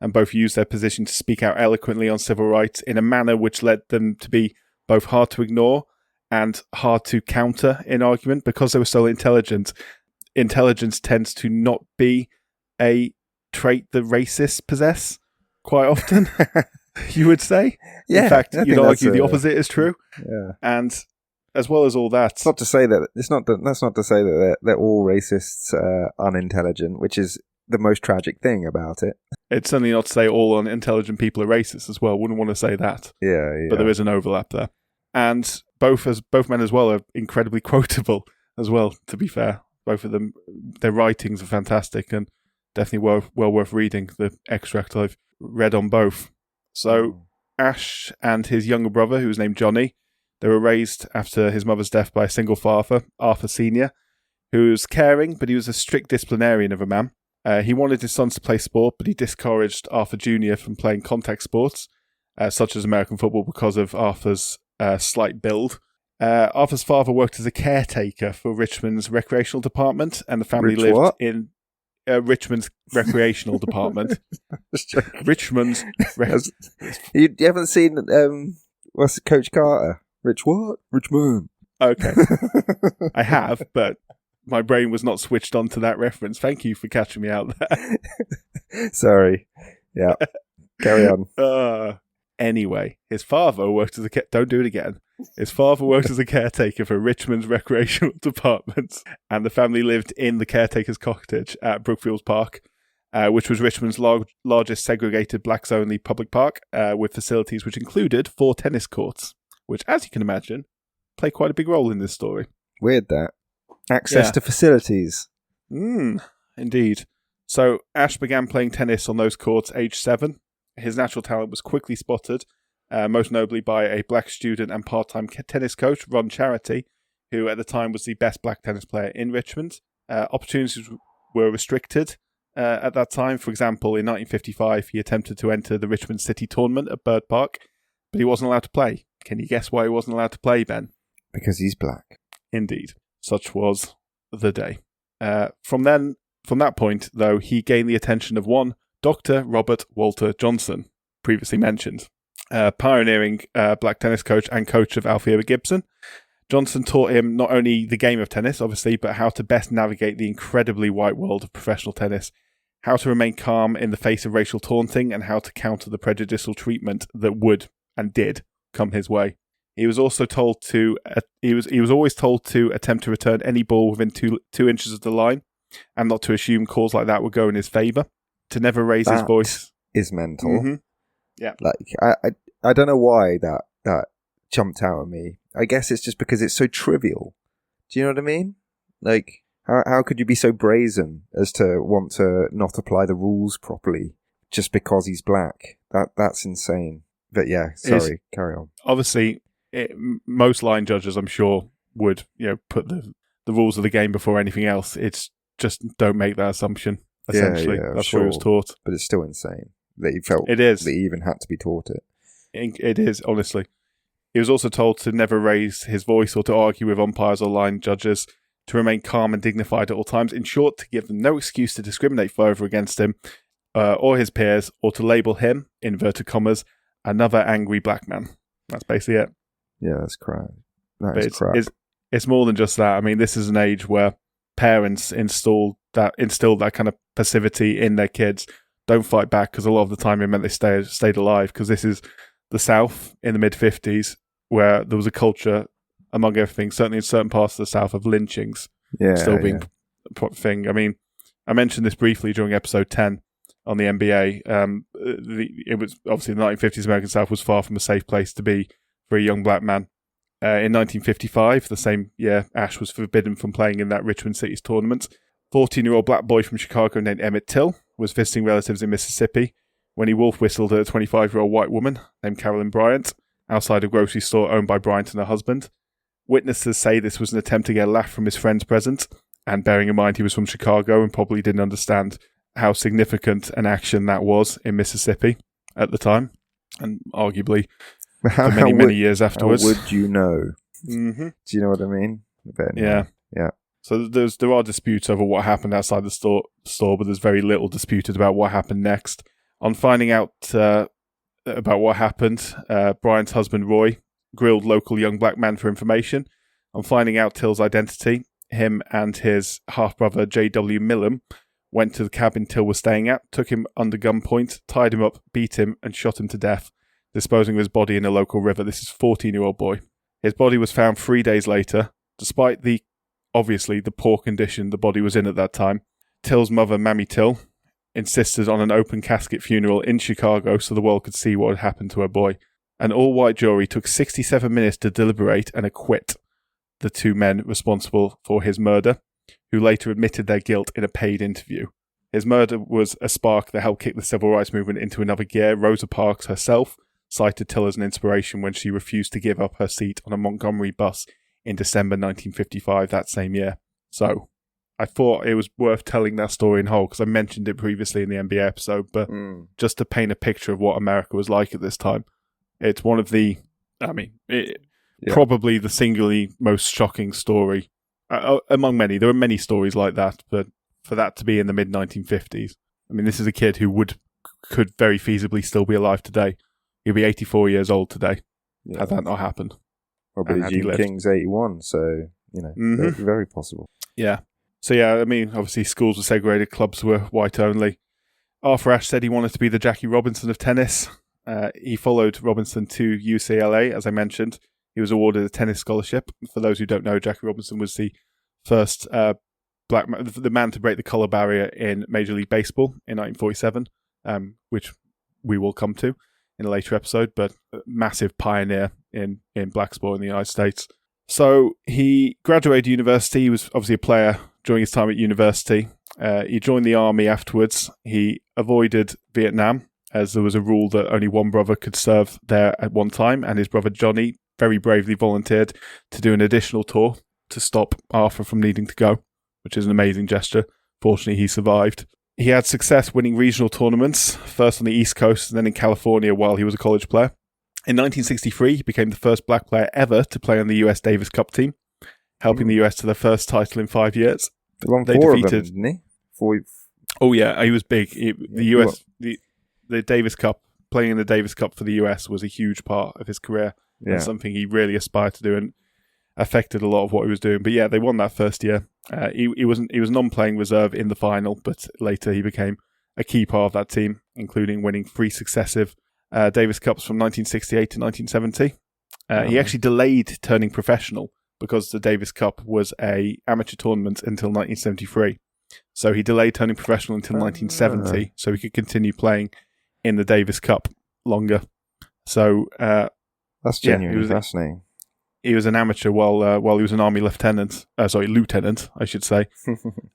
and both used their position to speak out eloquently on civil rights in a manner which led them to be both hard to ignore and hard to counter in argument. Because they were so intelligent, intelligence tends to not be a trait that racists possess quite often, you would say. Yeah, in fact, I you'd think argue that's the opposite is true. Yeah. And as well as all that, It's not to say that that's not to say that they're all racists unintelligent, which is the most tragic thing about it. it's certainly not to say all unintelligent people are racist as well. Wouldn't want to say that. Yeah. But there is an overlap there. And both men as well are incredibly quotable as well, to be fair. Both of them, their writings are fantastic and definitely well worth reading, the extract I've read on both. So Ashe and his younger brother, who was named Johnny, they were raised after his mother's death by a single father, Arthur Sr., who was caring, but he was a strict disciplinarian of a man. He wanted his sons to play sport, but he discouraged Arthur Jr. from playing contact sports, such as American football, because of Arthur's slight build. Arthur's father worked as a caretaker for Richmond's recreational department, and the family lived in Richmond's recreational department. Richmond's... You haven't seen what's it, Coach Carter? Rich what? Richmond. Okay. I have, but my brain was not switched on to that reference. Thank you for catching me out there. Sorry. Yeah. Carry on. Anyway, his father worked as a... Don't do it again. His father worked as a caretaker for Richmond's recreational department, and the family lived in the caretaker's cottage at Brookfield Park, which was Richmond's largest segregated blacks-only public park, with facilities which included 4 tennis courts, which, as you can imagine, play quite a big role in this story. Weird that. Access to facilities. Indeed. So Ashe began playing tennis on those courts aged 7. His natural talent was quickly spotted, most notably by a black student and part-time tennis coach, Ron Charity, who at the time was the best black tennis player in Richmond. Opportunities were restricted at that time. For example, in 1955, he attempted to enter the Richmond City tournament at Bird Park, but he wasn't allowed to play. Can you guess why he wasn't allowed to play, Ben? Because he's black. Indeed. Such was the day. From that point, though, he gained the attention of one Dr. Robert Walter Johnson, previously mentioned, pioneering black tennis coach and coach of Althea Gibson. Johnson taught him not only the game of tennis, obviously, but how to best navigate the incredibly white world of professional tennis, how to remain calm in the face of racial taunting, and how to counter the prejudicial treatment that would and did come his way. He was also told to he was always told to attempt to return any ball within two inches of the line, and not to assume calls like that would go in his favour. To never raise his voice is mental. Mm-hmm. Yeah, like I don't know why that jumped out at me. I guess it's just because it's so trivial. Do you know what I mean? Like, how could you be so brazen as to want to not apply the rules properly just because he's black? That's insane. But yeah, sorry, carry on. Obviously, most line judges, I'm sure, would put the rules of the game before anything else. It's just don't make that assumption. Essentially, yeah, that's sure. what he was taught. But it's still insane that he felt it is. that he even had to be taught it. It is, honestly. He was also told to never raise his voice or to argue with umpires or line judges, to remain calm and dignified at all times. In short, to give them no excuse to discriminate further against him or his peers, or to label him, inverted commas, another angry black man. That's basically it. Yeah, that's crap. Crap. It's more than just that. I mean, this is an age where parents instilled that kind of passivity in their kids. Don't fight back, because a lot of the time it meant they stayed alive, because this is the South in the mid-50s, where there was a culture, among everything, certainly in certain parts of the South, of lynchings still being a thing. I mean, I mentioned this briefly during episode 10 on the NBA. It was obviously the 1950s American South was far from a safe place to be for a young black man. In 1955, the same year, Ashe was forbidden from playing in that Richmond City's tournament. 14-year-old black boy from Chicago named Emmett Till was visiting relatives in Mississippi when he wolf whistled at a 25-year-old white woman named Carolyn Bryant outside a grocery store owned by Bryant and her husband. Witnesses say this was an attempt to get a laugh from his friends present, and bearing in mind he was from Chicago and probably didn't understand how significant an action that was in Mississippi. at the time, and arguably for many years afterwards. How would you know? Mm-hmm. Do you know what I mean? But anyway, yeah. So there are disputes over what happened outside the store, but there's very little disputed about what happened next. On finding out about what happened, Brian's husband Roy grilled local young black man for information. On finding out Till's identity, him and his half-brother J.W. Millam went to the cabin Till was staying at, took him under gunpoint, tied him up, beat him, and shot him to death, disposing of his body in a local river. This is a 14-year-old boy. His body was found 3 days later. Despite the poor condition the body was in at that time, Till's mother, Mammy Till, insisted on an open casket funeral in Chicago so the world could see what had happened to her boy. An all-white jury took 67 minutes to deliberate and acquit the two men responsible for his murder, who later admitted their guilt in a paid interview. His murder was a spark that helped kick the civil rights movement into another gear. Rosa Parks herself cited Till as an inspiration when she refused to give up her seat on a Montgomery bus in December 1955, that same year. So I thought it was worth telling that story in whole because I mentioned it previously in the NBA episode, but just to paint a picture of what America was like at this time. It's one of the, probably the singularly most shocking story among many. There are many stories like that, but for that to be in the mid-1950s, I mean, this is a kid who could very feasibly still be alive today. He'll be 84 years old today, had that not happened. Well, Billie Jean King's 81, so, very, very possible. Yeah. So, I mean, obviously schools were segregated, clubs were white only. Arthur Ashe said he wanted to be the Jackie Robinson of tennis. He followed Robinson to UCLA, as I mentioned. He was awarded a tennis scholarship. For those who don't know, Jackie Robinson was the first black man, the man to break the color barrier in Major League Baseball in 1947, which we will come to in a later episode, but a massive pioneer in black sport in the United States. So he graduated university. He was obviously a player during his time at university. He joined the army afterwards. He avoided Vietnam, as there was a rule that only one brother could serve there at one time, and his brother Johnny very bravely volunteered to do an additional tour to stop Arthur from needing to go, which is an amazing gesture. Fortunately, he survived. He had success winning regional tournaments, first on the East Coast and then in California while he was a college player. In 1963, he became the first black player ever to play on the US Davis Cup team, helping the US to their first title in 5 years. They won four of them, didn't he? Oh yeah, he was big. The Davis Cup, playing in the Davis Cup for the US was a huge part of his career and something he really aspired to do and affected a lot of what he was doing. But yeah, they won that first year. He was non-playing reserve in the final, but later he became a key part of that team, including winning 3 successive Davis Cups from 1968 to 1970. He actually delayed turning professional because the Davis Cup was a amateur tournament until 1973. So he delayed turning professional until 1970 so he could continue playing in the Davis Cup longer. So that's genuinely fascinating. He was an amateur while he was an army lieutenant, I should say,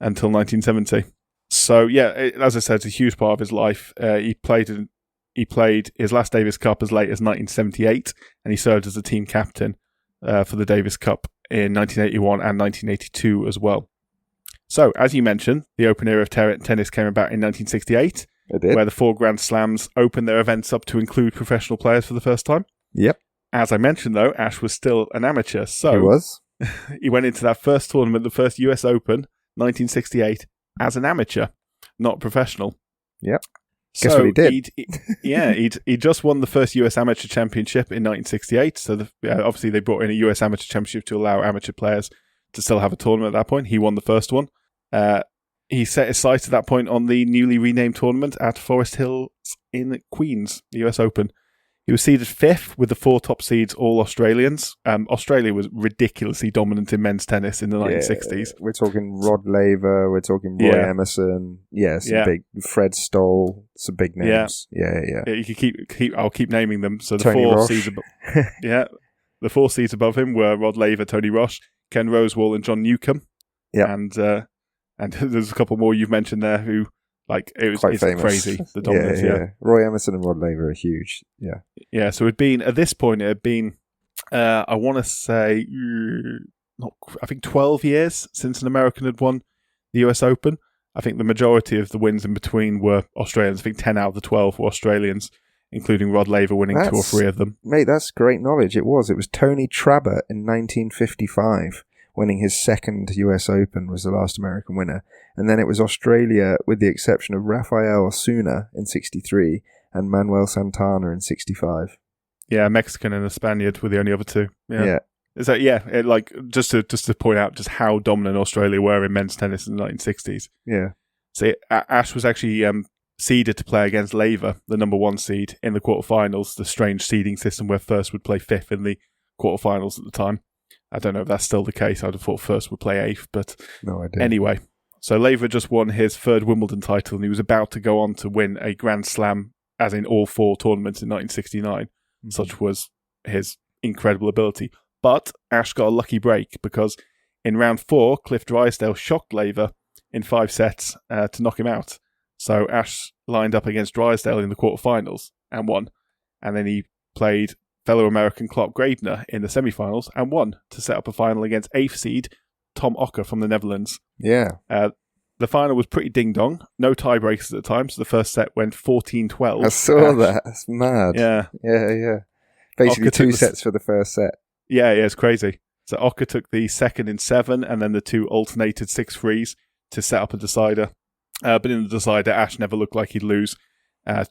until 1970. So as I said, it's a huge part of his life. He played his last Davis Cup as late as 1978, and he served as the team captain for the Davis Cup in 1981 and 1982 as well. So, as you mentioned, the open era of tennis came about in 1968, where the 4 Grand Slams opened their events up to include professional players for the first time. Yep. As I mentioned, though, Ashe was still an amateur, so he was. He went into that first tournament, the first US Open, 1968, as an amateur, not professional. Yep. Guess what he did? He just won the first US Amateur Championship in 1968. So obviously they brought in a US Amateur Championship to allow amateur players to still have a tournament at that point. He won the first one. He set his sights at that point on the newly renamed tournament at Forest Hills in Queens, the US Open. He was seeded 5th with the 4 top seeds, all Australians. Australia was ridiculously dominant in men's tennis in the 1960s. We're talking Rod Laver, we're talking Roy Emerson, big Fred Stoll, some big names. Yeah. You could I'll keep naming them. So the Tony 4 Roche. seeds the 4 seeds above him were Rod Laver, Tony Roche, Ken Rosewall, and John Newcombe. Yeah, and there's a couple more you've mentioned there who. It's crazy, the dominance, Roy Emerson and Rod Laver are huge, Yeah, so at this point, I want to say, I think 12 years since an American had won the US Open. I think the majority of the wins in between were Australians. I think 10 out of the 12 were Australians including Rod Laver winning 2 or 3 of them. Mate, that's great knowledge. It was Tony Trabert in 1955, winning his second US Open, was the last American winner. And then it was Australia, with the exception of Rafael Osuna in 63 and Manuel Santana in 65. Yeah, a Mexican and a Spaniard were the only other 2. Yeah. Is that just to point out just how dominant Australia were in men's tennis in the 1960s. Yeah. So Ashe was actually seeded to play against Laver, the number 1 seed, in the quarterfinals. The strange seeding system where first would play 5th in the quarterfinals at the time. I don't know if that's still the case. I'd have thought first would play 8th, but no idea. Anyway, so Laver just won his 3rd Wimbledon title, and he was about to go on to win a Grand Slam, as in all 4 tournaments in 1969. Mm-hmm. Such was his incredible ability. But Ashe got a lucky break because in round 4, Cliff Drysdale shocked Laver in 5 sets to knock him out. So Ashe lined up against Drysdale in the quarterfinals and won. And then he played fellow American Clark Graebner in the semifinals and won to set up a final against 8th seed Tom Ocker from the Netherlands. Yeah. The final was pretty ding-dong. No tiebreakers at the time, so the first set went 14-12. I saw that. That's mad. Yeah. Yeah. Basically Ocker 2 sets for the first set. Yeah, it's crazy. So Ocker took the second in 7, and then the 2 alternated 6-3s to set up a decider. But in the decider, Ashe never looked like he'd lose.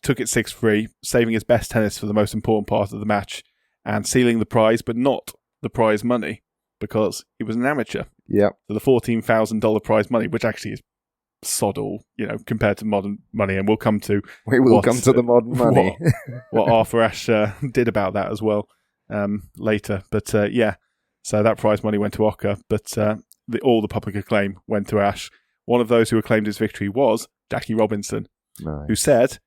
Took it 6-3, saving his best tennis for the most important part of the match, and sealing the prize, but not the prize money, because he was an amateur. Yep. So the $14,000 prize money, which actually is sod all, compared to modern money, and we'll come to the modern money. what Arthur Ashe did about that as well later. But so that prize money went to Ocker, but all the public acclaim went to Ashe. One of those who acclaimed his victory was Jackie Robinson, who said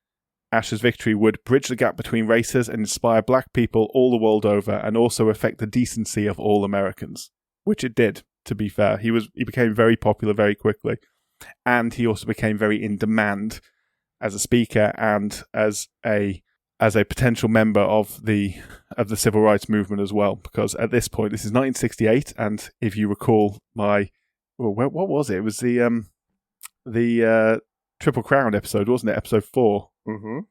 Ashe's victory would bridge the gap between races and inspire black people all the world over, and also affect the decency of all Americans, which it did, to be fair. He became very popular very quickly, and he also became very in demand as a speaker and as a potential member of the civil rights movement as well, because at this point, this is 1968, and if you recall what was it? It was the Triple Crown episode, wasn't it? Episode 4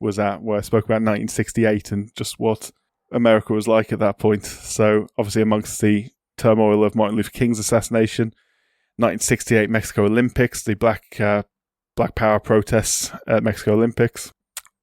was that, where I spoke about 1968 and just what America was like at that point. So obviously amongst the turmoil of Martin Luther King's assassination, 1968 Mexico Olympics, the Black Power protests at Mexico Olympics,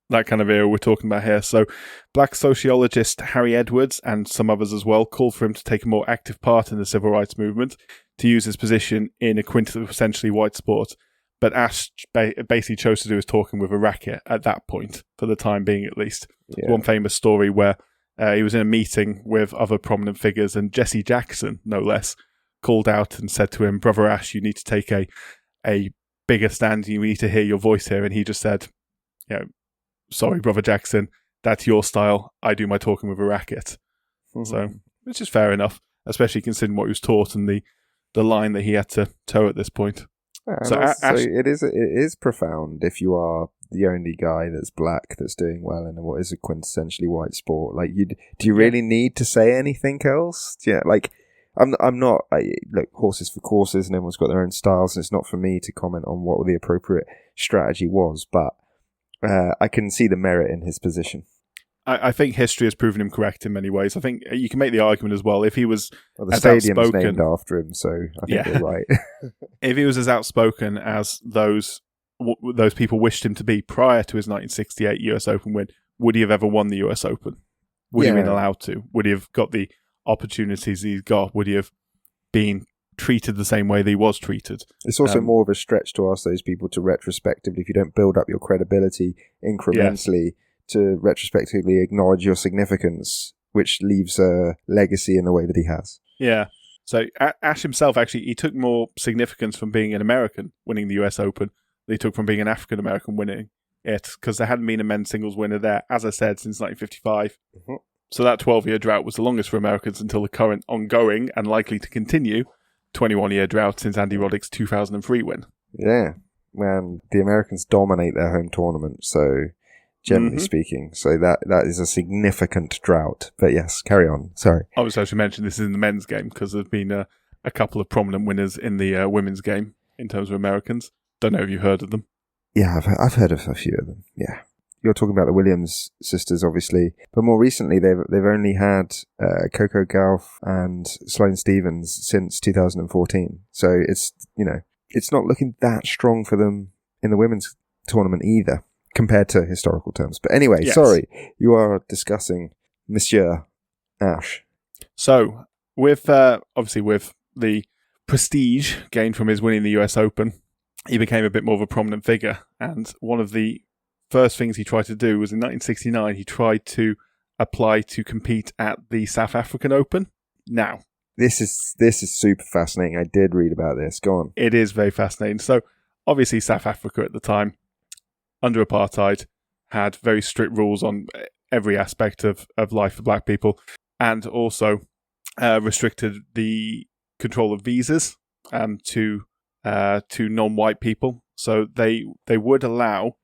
that kind of era we're talking about here. So black sociologist Harry Edwards and some others as well called for him to take a more active part in the civil rights movement, to use his position in a quintessentially white sport. But Ashe basically chose to do his talking with a racket at that point, for the time being at least. Yeah. One famous story where he was in a meeting with other prominent figures, and Jesse Jackson, no less, called out and said to him, "Brother Ashe, you need to take a bigger stand. You need to hear your voice here." And he just said, "Sorry, Brother Jackson, that's your style. I do my talking with a racket." So, which is fair enough, especially considering what he was taught and the line that he had to toe at this point. Yeah, so it is profound if you are the only guy that's black that's doing well in what is a quintessentially white sport. Like, do you really need to say anything else? Yeah, like I'm not. Look, horses for courses, and everyone's got their own styles, and it's not for me to comment on what the appropriate strategy was, but I can see the merit in his position. I think history has proven him correct in many ways. I think you can make the argument as well, if he was the stadium's named after him, so I think you're right. If he was as outspoken as those people wished him to be prior to his 1968 US Open win, would he have ever won the US Open? Would he have been allowed to? Would he have got the opportunities he's got? Would he have been treated the same way that he was treated? It's also more of a stretch to ask those people to retrospectively, if you don't build up your credibility incrementally, to retrospectively acknowledge your significance, which leaves a legacy in the way that he has. Yeah. So Ashe himself, actually, he took more significance from being an American winning the US Open than he took from being an African American winning it, because there hadn't been a men's singles winner there, as I said, since 1955. So that 12-year drought was the longest for Americans until the current ongoing and likely to continue 21-year drought since Andy Roddick's 2003 win. Yeah. Man, the Americans dominate their home tournament, so generally speaking. So that is a significant drought. But yes, carry on. Sorry. I was supposed to mention this is in the men's game, because there have been a couple of prominent winners in the women's game in terms of Americans. Don't know if you've heard of them. Yeah, I've heard of a few of them. Yeah. you're talking about the Williams sisters, obviously, but more recently they've only had Coco Gauff and Sloane Stephens since 2014. So it's not looking that strong for them in the women's tournament either, compared to historical terms. But anyway, Yes. Sorry, you are discussing Monsieur Ashe. So, with obviously with the prestige gained from his winning the US Open, he became a bit more of a prominent figure. And one of the first things he tried to do was in 1969, he tried to apply to compete at the South African Open. Now, This is super fascinating. I did read about this. Go on. it is very fascinating. So, obviously, South Africa at the time, under apartheid, had very strict rules on every aspect of life for black people, and also restricted the control of visas to non-white people. So they would allow,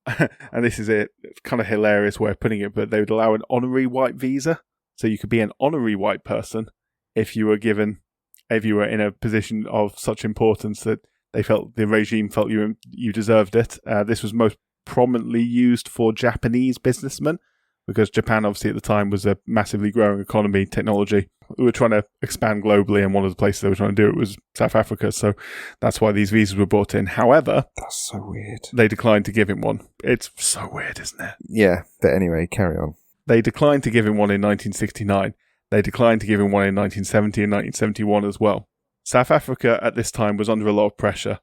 and this is a kind of hilarious way of putting it, but they would allow an honorary white visa. So you could be an honorary white person if you were in a position of such importance that the regime felt you deserved it. This was most prominently used for Japanese businessmen, because Japan obviously at the time was a massively growing economy, technology. We were trying to expand globally, and one of the places they were trying to do it was South Africa, so that's why these visas were brought in. However, That's so weird. they declined to give him one. It's so weird, isn't it? Yeah, but anyway, carry on. They declined to give him one in 1969. They declined to give him one in 1970 and 1971 as well. South Africa at this time was under a lot of pressure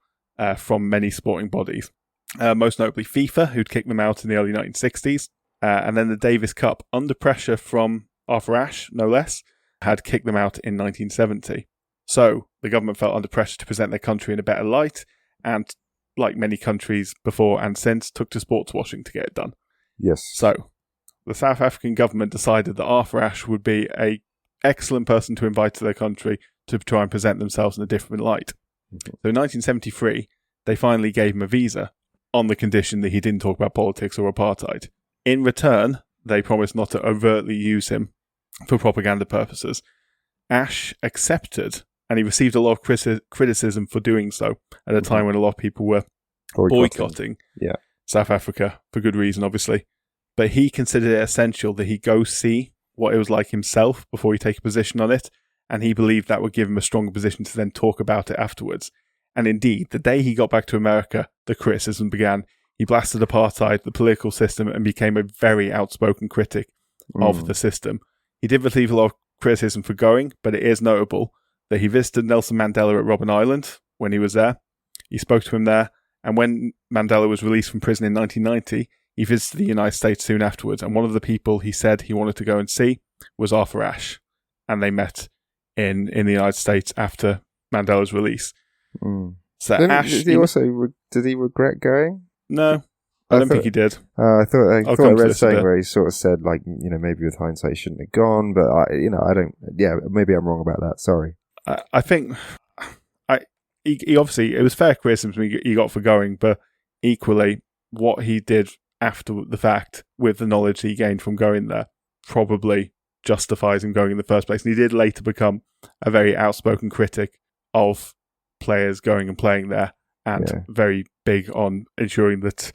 from many sporting bodies, most notably FIFA, who'd kicked them out in the early 1960s, and then the Davis Cup, under pressure from Arthur Ashe, no less, had kicked them out in 1970. So the government felt under pressure to present their country in a better light, and like many countries before and since, took to sports washing to get it done. Yes. So the South African government decided that Arthur Ashe would be an excellent person to invite to their country to try and present themselves in a different light. Mm-hmm. So in 1973, they finally gave him a visa on the condition that he didn't talk about politics or apartheid. In return, they promised not to overtly use him for propaganda purposes. Ashe accepted, and he received a lot of criticism for doing so at a time when a lot of people were boycotting South Africa, for good reason, obviously. But he considered it essential that he go see what it was like himself before he take a position on it, and he believed that would give him a stronger position to then talk about it afterwards. And indeed, the day he got back to America, the criticism began. He blasted apartheid, the political system, and became a very outspoken critic of the system. He did receive a lot of criticism for going, but it is notable that he visited Nelson Mandela at Robben Island when he was there. He spoke to him there, and when Mandela was released from prison in 1990, he visited the United States soon afterwards, and one of the people he said he wanted to go and see was Arthur Ashe, and they met in the United States after Mandela's release. So Ashe, did he regret going? No, I don't think he did. I thought I read something bit. where he sort of said, like, maybe with hindsight he shouldn't have gone, but I don't. Yeah, maybe I'm wrong about that. Sorry. I think he obviously, it was fair criticism he got for going, but equally what he did after the fact with the knowledge he gained from going there probably justifies him going in the first place. And he did later become a very outspoken critic of players going and playing there, and very big on ensuring that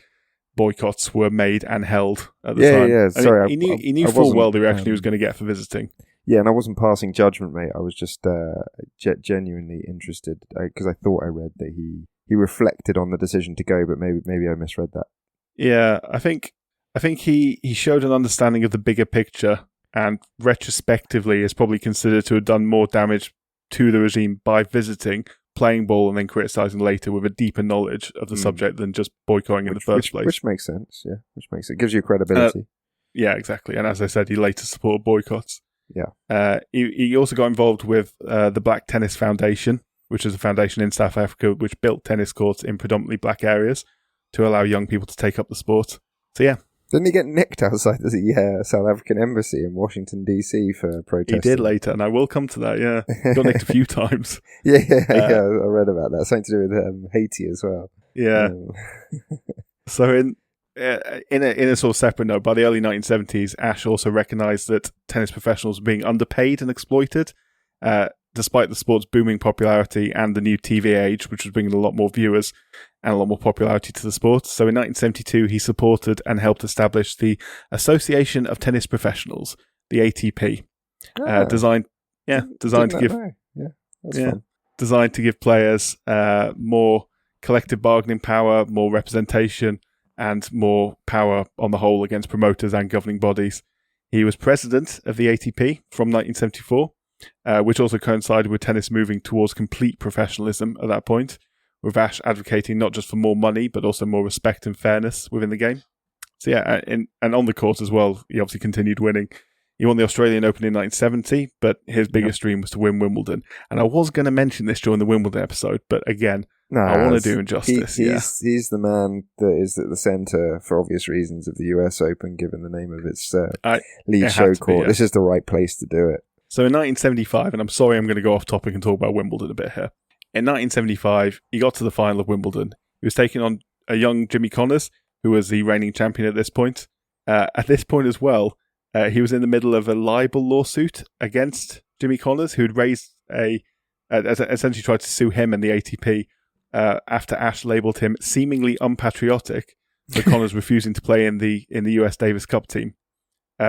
boycotts were made and held at the time. Yeah, sorry. He knew full well the reaction he was going to get for visiting. Yeah, and I wasn't passing judgment, mate. I was just genuinely interested, because I thought I read that he reflected on the decision to go, but maybe I misread that. Yeah, I think he showed an understanding of the bigger picture, and retrospectively is probably considered to have done more damage to the regime by visiting, playing ball, and then criticising later with a deeper knowledge of the subject than just boycotting in the first place. Which makes sense, yeah. It gives you credibility. Yeah, exactly. And as I said, he later supported boycotts. Yeah. He also got involved with the Black Tennis Foundation, which is a foundation in South Africa which built tennis courts in predominantly black areas to allow young people to take up the sport. So yeah. Didn't he get nicked outside the South African embassy in Washington, D.C. for protesting? He did later, and I will come to that, yeah. He got nicked a few times. Yeah, I read about that. Something to do with Haiti as well. Yeah. So in a sort of separate note, by the early 1970s, Ashe also recognised that tennis professionals were being underpaid and exploited. despite the sport's booming popularity and the new TV age, which was bringing a lot more viewers and a lot more popularity to the sport. So in 1972, he supported and helped establish the Association of Tennis Professionals, the ATP, designed to give fun. designed to give players more collective bargaining power, more representation, and more power on the whole against promoters and governing bodies. He was president of the ATP from 1974, which also coincided with tennis moving towards complete professionalism at that point, with Ashe advocating not just for more money, but also more respect and fairness within the game. So yeah, and on the court as well, he obviously continued winning. He won the Australian Open in 1970, but his biggest dream was to win Wimbledon. And I was going to mention this during the Wimbledon episode, but again, I want to do him justice. He's the man that is at the centre, for obvious reasons, of the US Open, given the name of its lead show court. This is the right place to do it. So in 1975, and I'm sorry I'm going to go off topic and talk about Wimbledon a bit here. In 1975, he got to the final of Wimbledon. He was taking on a young Jimmy Connors, who was the reigning champion at this point. At this point as well, he was in the middle of a libel lawsuit against Jimmy Connors, who had raised essentially tried to sue him and the ATP after Ashe labelled him seemingly unpatriotic for Connors refusing to play in the US Davis Cup team.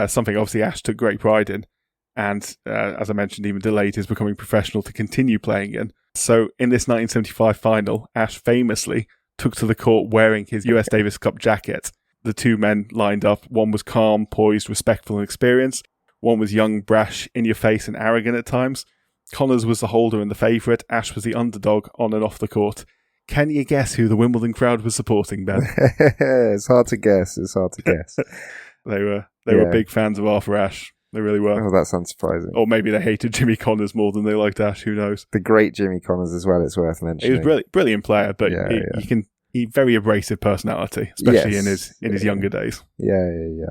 Something obviously Ashe took great pride in, and as I mentioned, even delayed his becoming professional to continue playing in. So in this 1975 final, Ashe famously took to the court wearing his US Davis Cup jacket. The two men lined up. One was calm, poised, respectful and experienced. One was young, brash, in your face and arrogant at times. Connors was the holder and the favourite. Ashe was the underdog on and off the court. Can you guess who the Wimbledon crowd was supporting, Ben? It's hard to guess. They were big fans of Arthur Ashe. They really were. Oh, that's unsurprising. Or maybe they hated Jimmy Connors more than they liked Ashe. Who knows? The great Jimmy Connors as well, it's worth mentioning. He was brilliant player, but he very abrasive personality, especially in his younger days. Yeah.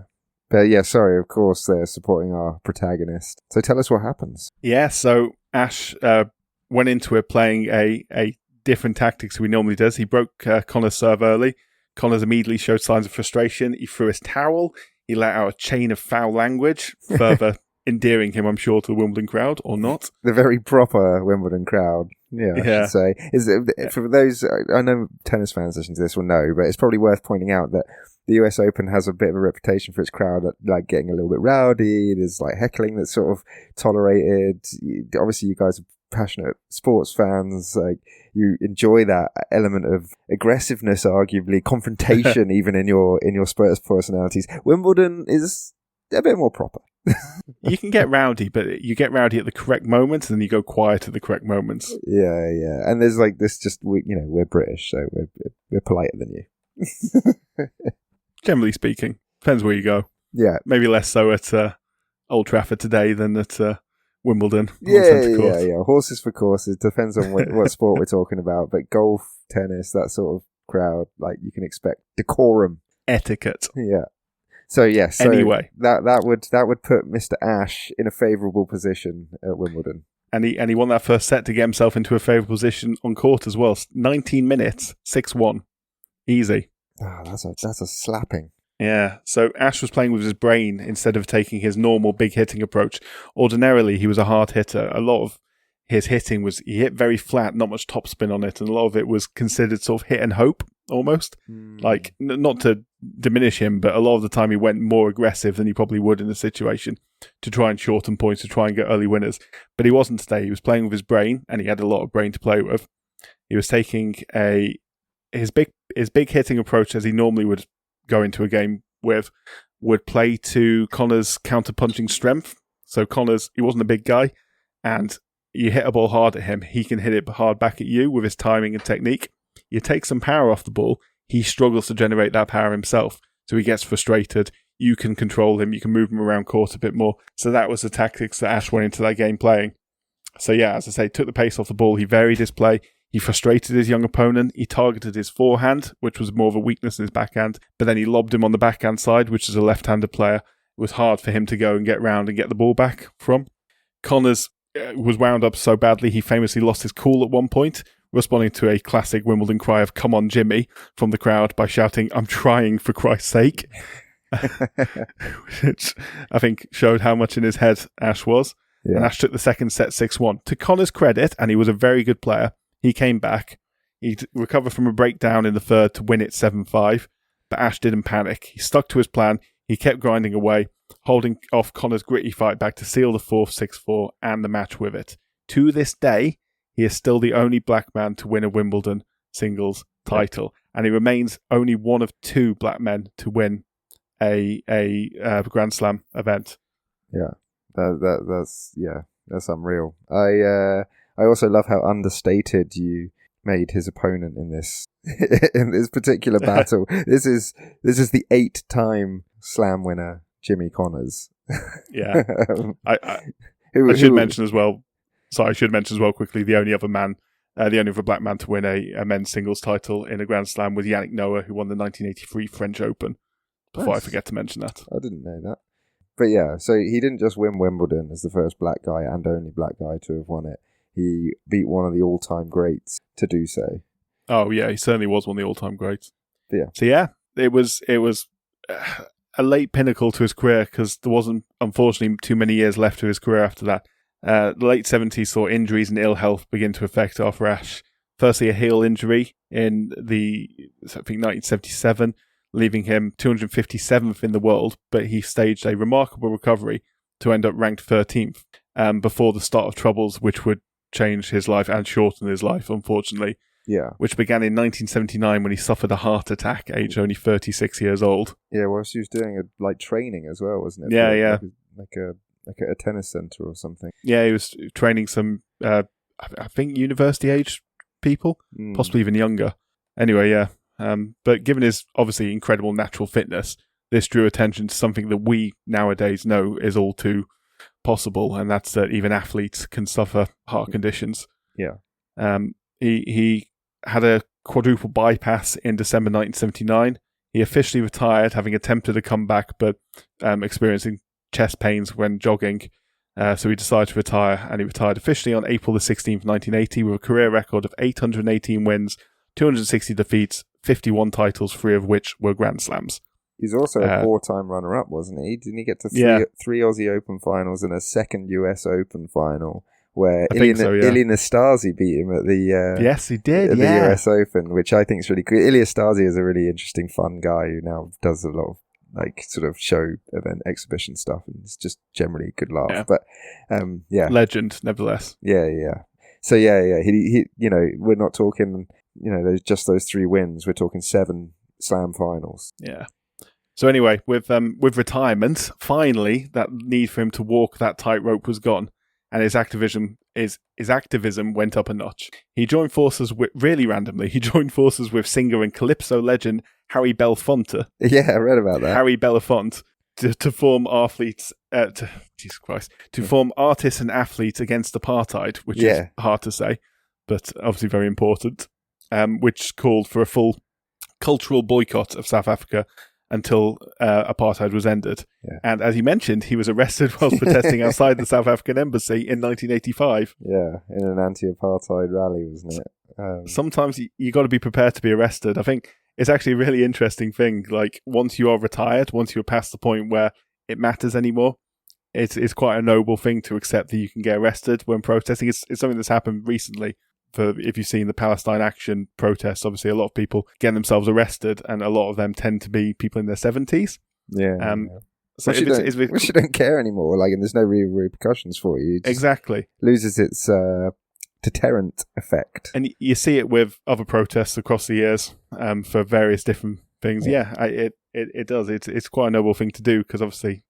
But yeah, sorry, of course they're supporting our protagonist. So tell us what happens. Yeah, so Ashe went into it playing a different tactics than he normally does. He broke Connors' serve early. Connors immediately showed signs of frustration. He threw his towel. He let out a chain of foul language, further endearing him, I'm sure, to the Wimbledon crowd, or not. The very proper Wimbledon crowd, I should say. For those, I know tennis fans listening to this will know, but it's probably worth pointing out that the US Open has a bit of a reputation for its crowd, like getting a little bit rowdy. There's like heckling that's sort of tolerated. Obviously, you guys are passionate sports fans. Like, you enjoy that element of aggressiveness, arguably confrontation, even in your Spurs personalities. Wimbledon is a bit more proper. You can get rowdy, but you get rowdy at the correct moments, and then you go quiet at the correct moments. Yeah. And there's like this, we're British, so we're politer than you. Generally speaking, depends where you go. Yeah, maybe less so at Old Trafford today than at Wimbledon. Yeah. Horses for courses. Depends on what sport we're talking about. But golf, tennis, that sort of crowd, like, you can expect decorum, etiquette. Yeah. So yes. Anyway, that would put Mr. Ashe in a favourable position at Wimbledon, and he won that first set to get himself into a favourable position on court as well. 19 minutes, 6-1, easy. Oh, that's a slapping. Yeah, so Ashe was playing with his brain instead of taking his normal big hitting approach. Ordinarily, he was a hard hitter. A lot of his hitting was, he hit very flat, not much topspin on it, and a lot of it was considered sort of hit and hope, almost. Like, not to diminish him, but a lot of the time he went more aggressive than he probably would in a situation to try and shorten points, to try and get early winners. But he wasn't today. He was playing with his brain, and he had a lot of brain to play with. He was taking his big hitting approach, as he normally would go into a game with, would play to Connors' counter-punching strength. So Connors, he wasn't a big guy, and you hit a ball hard at him, he can hit it hard back at you with his timing and technique. You take some power off the ball, he struggles to generate that power himself, so he gets frustrated. You can control him, you can move him around court a bit more. So that was the tactics that Ashe went into that game playing. So yeah, as I say, took the pace off the ball, he varied his play. He frustrated his young opponent. He targeted his forehand, which was more of a weakness in his backhand. But then he lobbed him on the backhand side, which is a left-handed player. It was hard for him to go and get round and get the ball back from. Connors was wound up so badly, he famously lost his cool at one point, responding to a classic Wimbledon cry of "Come on, Jimmy" from the crowd by shouting, "I'm trying, for Christ's sake." Which I think showed how much in his head Ashe was. and Ashe took the second set 6-1. To Connors' credit, and he was a very good player, he came back. He recovered from a breakdown in the third to win it 7-5, but Ashe didn't panic. He stuck to his plan. He kept grinding away, holding off Connors' gritty fight back to seal the fourth 6-4 and the match with it. To this day, he is still the only black man to win a Wimbledon singles title, and he remains only one of 2 black men to win a Grand Slam event. Yeah, that's unreal. I also love how understated you made his opponent in this in this particular battle. This is the 8-time Slam winner, Jimmy Connors. Yeah, I should mention as well. Sorry, I should mention as well quickly. The only other black man to win a men's singles title in a Grand Slam was Yannick Noah, who won the 1983 French Open. Before I forget to mention that, I didn't know that. But yeah, so he didn't just win Wimbledon as the first black guy and only black guy to have won it. He beat one of the all-time greats to do so. Oh yeah, he certainly was one of the all-time greats. Yeah. So yeah, it was a late pinnacle to his career because there wasn't, unfortunately, too many years left to his career after that. The late 70s saw injuries and ill health begin to affect Arthur Ashe. Firstly, a heel injury in I think 1977, leaving him 257th in the world, but he staged a remarkable recovery to end up ranked 13th before the start of troubles, which would change his life and shorten his life, unfortunately. Yeah. Which began in 1979 when he suffered a heart attack, aged only 36 years old. Yeah, well, she was doing training as well, wasn't it? Yeah. Like a tennis center or something. Yeah, he was training some, I think, university-aged people, possibly even younger. Anyway, yeah. But given his obviously incredible natural fitness, this drew attention to something that we nowadays know is all too possible, and that's that even athletes can suffer heart conditions. Yeah. He had a quadruple bypass in December 1979. He officially retired, having attempted a comeback, but experiencing chest pains when jogging. So he decided to retire, and he retired officially on April the 16th, 1980, with a career record of 818 wins, 260 defeats, 51 titles, 3 of which were Grand Slams. He's also a 4-time runner-up, wasn't he? Didn't he get to three Aussie Open finals and a second US Open final, where Ilie Nastase beat him at the yes, he did. At the US Open, which I think is really cool. Ilie Nastase is a really interesting, fun guy who now does a lot of sort of show event exhibition stuff, and it's just generally a good laugh. Yeah. But legend, nevertheless. Yeah. So he we're not talking there's just those 3 wins. We're talking 7 Slam finals. Yeah. So anyway, with retirement, finally that need for him to walk that tightrope was gone, and his activism went up a notch. He joined forces with singer and calypso legend Harry Belafonte. Yeah, I read about that. Harry Belafonte to form form artists and athletes against apartheid, which is hard to say, but obviously very important. Which called for a full cultural boycott of South Africa until apartheid was ended. Yeah. And as you mentioned, he was arrested whilst protesting outside the South African embassy in 1985. Yeah, in an anti-apartheid rally, wasn't it? Sometimes you got to be prepared to be arrested. I think it's actually a really interesting thing. Like, once you are retired, once you're past the point where it matters anymore, it's quite a noble thing to accept that you can get arrested when protesting. It's something that's happened recently. If you've seen the Palestine Action protests, obviously a lot of people get themselves arrested, and a lot of them tend to be people in their 70s. Yeah. So which you don't care anymore, and there's no real repercussions for you. Exactly. Loses its deterrent effect. And you see it with other protests across the years for various different things. Yeah, it does. It's quite a noble thing to do, because obviously,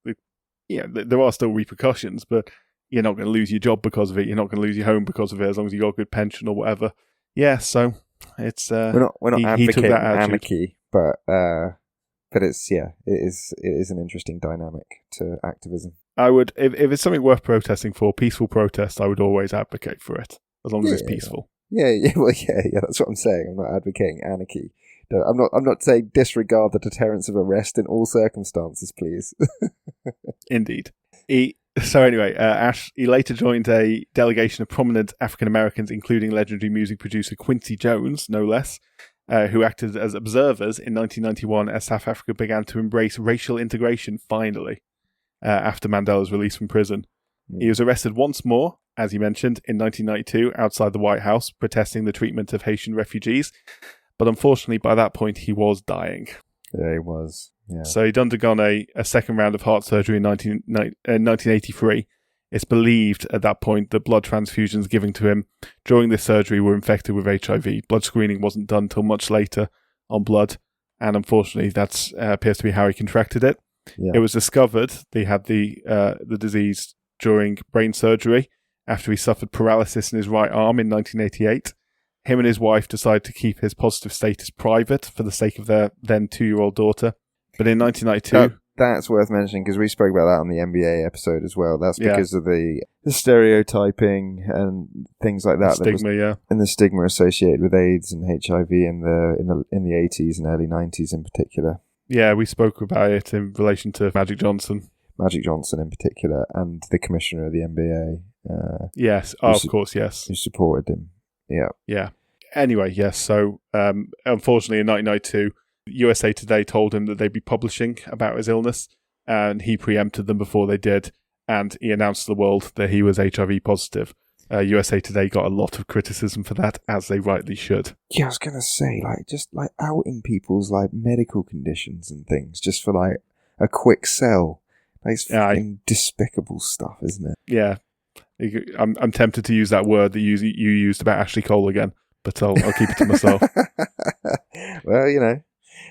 there are still repercussions, but you're not going to lose your job because of it. You're not going to lose your home because of it, as long as you got a good pension or whatever. Yeah, so it's we're not advocating anarchy, but it's it is an interesting dynamic to activism. I would, if it's something worth protesting for, peaceful protest, I would always advocate for it, as long as it's peaceful. Yeah, that's what I'm saying. I'm not advocating anarchy. I'm not saying disregard the deterrence of arrest in all circumstances, please. Indeed. So anyway, Ashe, he later joined a delegation of prominent African Americans, including legendary music producer Quincy Jones, no less, who acted as observers in 1991 as South Africa began to embrace racial integration finally, after Mandela's release from prison. He was arrested once more, as you mentioned, in 1992 outside the White House, protesting the treatment of Haitian refugees. But unfortunately, by that point, he was dying. Yeah, he was. Yeah. So he'd undergone a second round of heart surgery in 1983. It's believed at that point that blood transfusions given to him during this surgery were infected with HIV. Blood screening wasn't done till much later on blood, and unfortunately, that appears to be how he contracted it. Yeah. It was discovered that he had the disease during brain surgery after he suffered paralysis in his right arm in 1988. Him and his wife decided to keep his positive status private for the sake of their then 2-year-old daughter. But in 1992... That's worth mentioning because we spoke about that on the NBA episode as well. That's because of the stereotyping and things like that. The stigma, and the stigma associated with AIDS and HIV in the 80s and early 90s in particular. Yeah, we spoke about it in relation to Magic Johnson. Magic Johnson in particular, and the commissioner of the NBA. Yes, of course, yes. Who supported him. Yeah. Yeah. Anyway, yes, so unfortunately in 1992, USA Today told him that they'd be publishing about his illness, and he preempted them before they did, and he announced to the world that he was HIV positive. USA Today got a lot of criticism for that, as they rightly should. Yeah, I was going to say, just outing people's, medical conditions and things, just for, a quick sell. It's fucking despicable stuff, isn't it? Yeah. I'm tempted to use that word that you used about Ashley Cole again, but I'll keep it to myself. Well,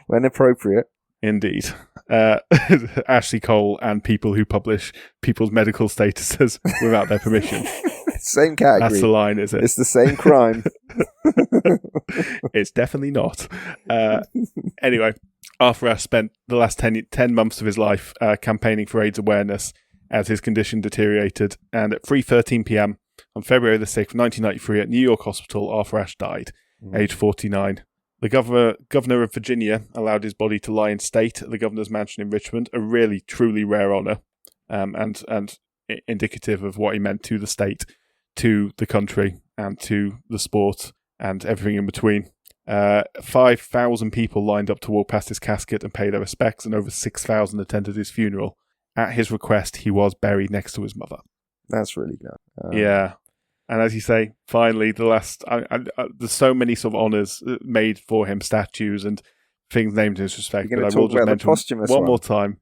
when appropriate. Indeed. Ashley Cole and people who publish people's medical statuses without their permission. Same category. That's the line, is it? It's the same crime. It's definitely not. Anyway, Arthur Ashe spent the last 10 months of his life campaigning for AIDS awareness as his condition deteriorated, and at 3:13 p.m. on February the 6th, 1993, at New York Hospital, Arthur Ashe died, age 49. The governor of Virginia allowed his body to lie in state at the governor's mansion in Richmond, a really, truly rare honour, and indicative of what he meant to the state, to the country, and to the sport, and everything in between. 5,000 people lined up to walk past his casket and pay their respects, and over 6,000 attended his funeral. At his request, he was buried next to his mother. That's really good. Yeah. And as you say, finally, the last... there's so many sort of honours made for him, statues and things named in his respect. You're going to talk about the posthumous one more time.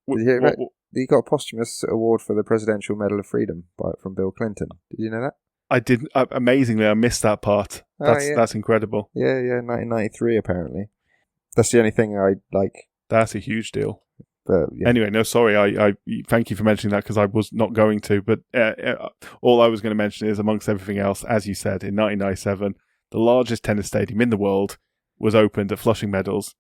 He got a posthumous award for the Presidential Medal of Freedom from Bill Clinton. Did you know that? I didn't. Amazingly, I missed that part. That's incredible. Yeah, 1993 apparently. That's the only thing I like. That's a huge deal. But, yeah. Anyway, no, sorry. I thank you for mentioning that because I was not going to. But all I was going to mention is, amongst everything else, as you said, in 1997, the largest tennis stadium in the world was opened at Flushing Meadows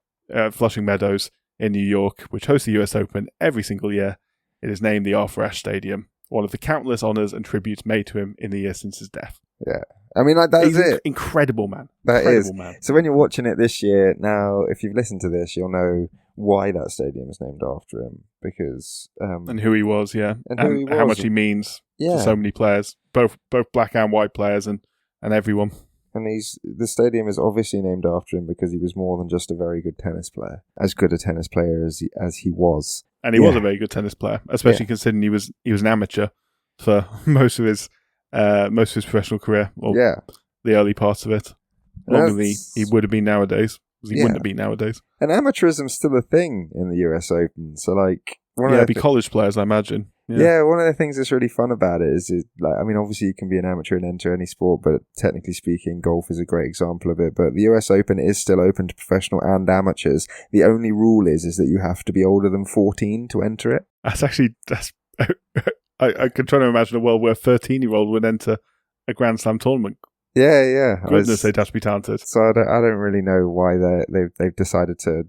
in New York, which hosts the US Open every single year. It is named the Arthur Ashe Stadium, one of the countless honours and tributes made to him in the year since his death. Yeah. I mean, that's it. Incredible, man. Man. So when you're watching it this year, now, if you've listened to this, you'll know why that stadium is named after him, because... and who he was, yeah. And how much he means to so many players, both black and white players and everyone. And the stadium is obviously named after him because he was more than just a very good tennis player. As good a tennis player as he was. And he was a very good tennis player, especially considering he was an amateur for most of his professional career, or the early parts of it. Longer than he would have been nowadays. He wouldn't have been nowadays. And amateurism's still a thing in the US Open. So, it'd be college players, I imagine. Yeah, one of the things that's really fun about it is obviously you can be an amateur and enter any sport, but technically speaking, golf is a great example of it. But the US Open is still open to professional and amateurs. The only rule is that you have to be older than 14 to enter it. I could try to imagine a world where a 13-year-old would enter a Grand Slam tournament. Yeah. Goodness, they'd have to be talented. So I don't really know why they've decided to,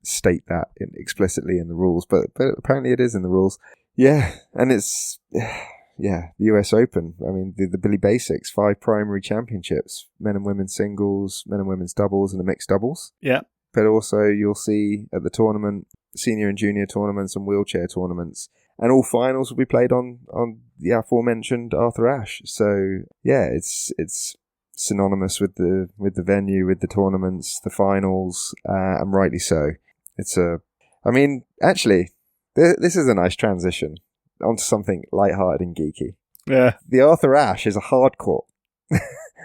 state that explicitly in the rules, but apparently it is in the rules. Yeah, and it's the US Open. I mean, the Billy Basics, 5 primary championships: men and women's singles, men and women's doubles, and the mixed doubles. Yeah, but also you'll see at the tournament senior and junior tournaments and wheelchair tournaments, and all finals will be played on the aforementioned Arthur Ashe. So yeah, it's synonymous with the venue, with the tournaments, the finals, and rightly so. Actually, this is a nice transition onto something lighthearted and geeky. Yeah. The Arthur Ashe is a hard court,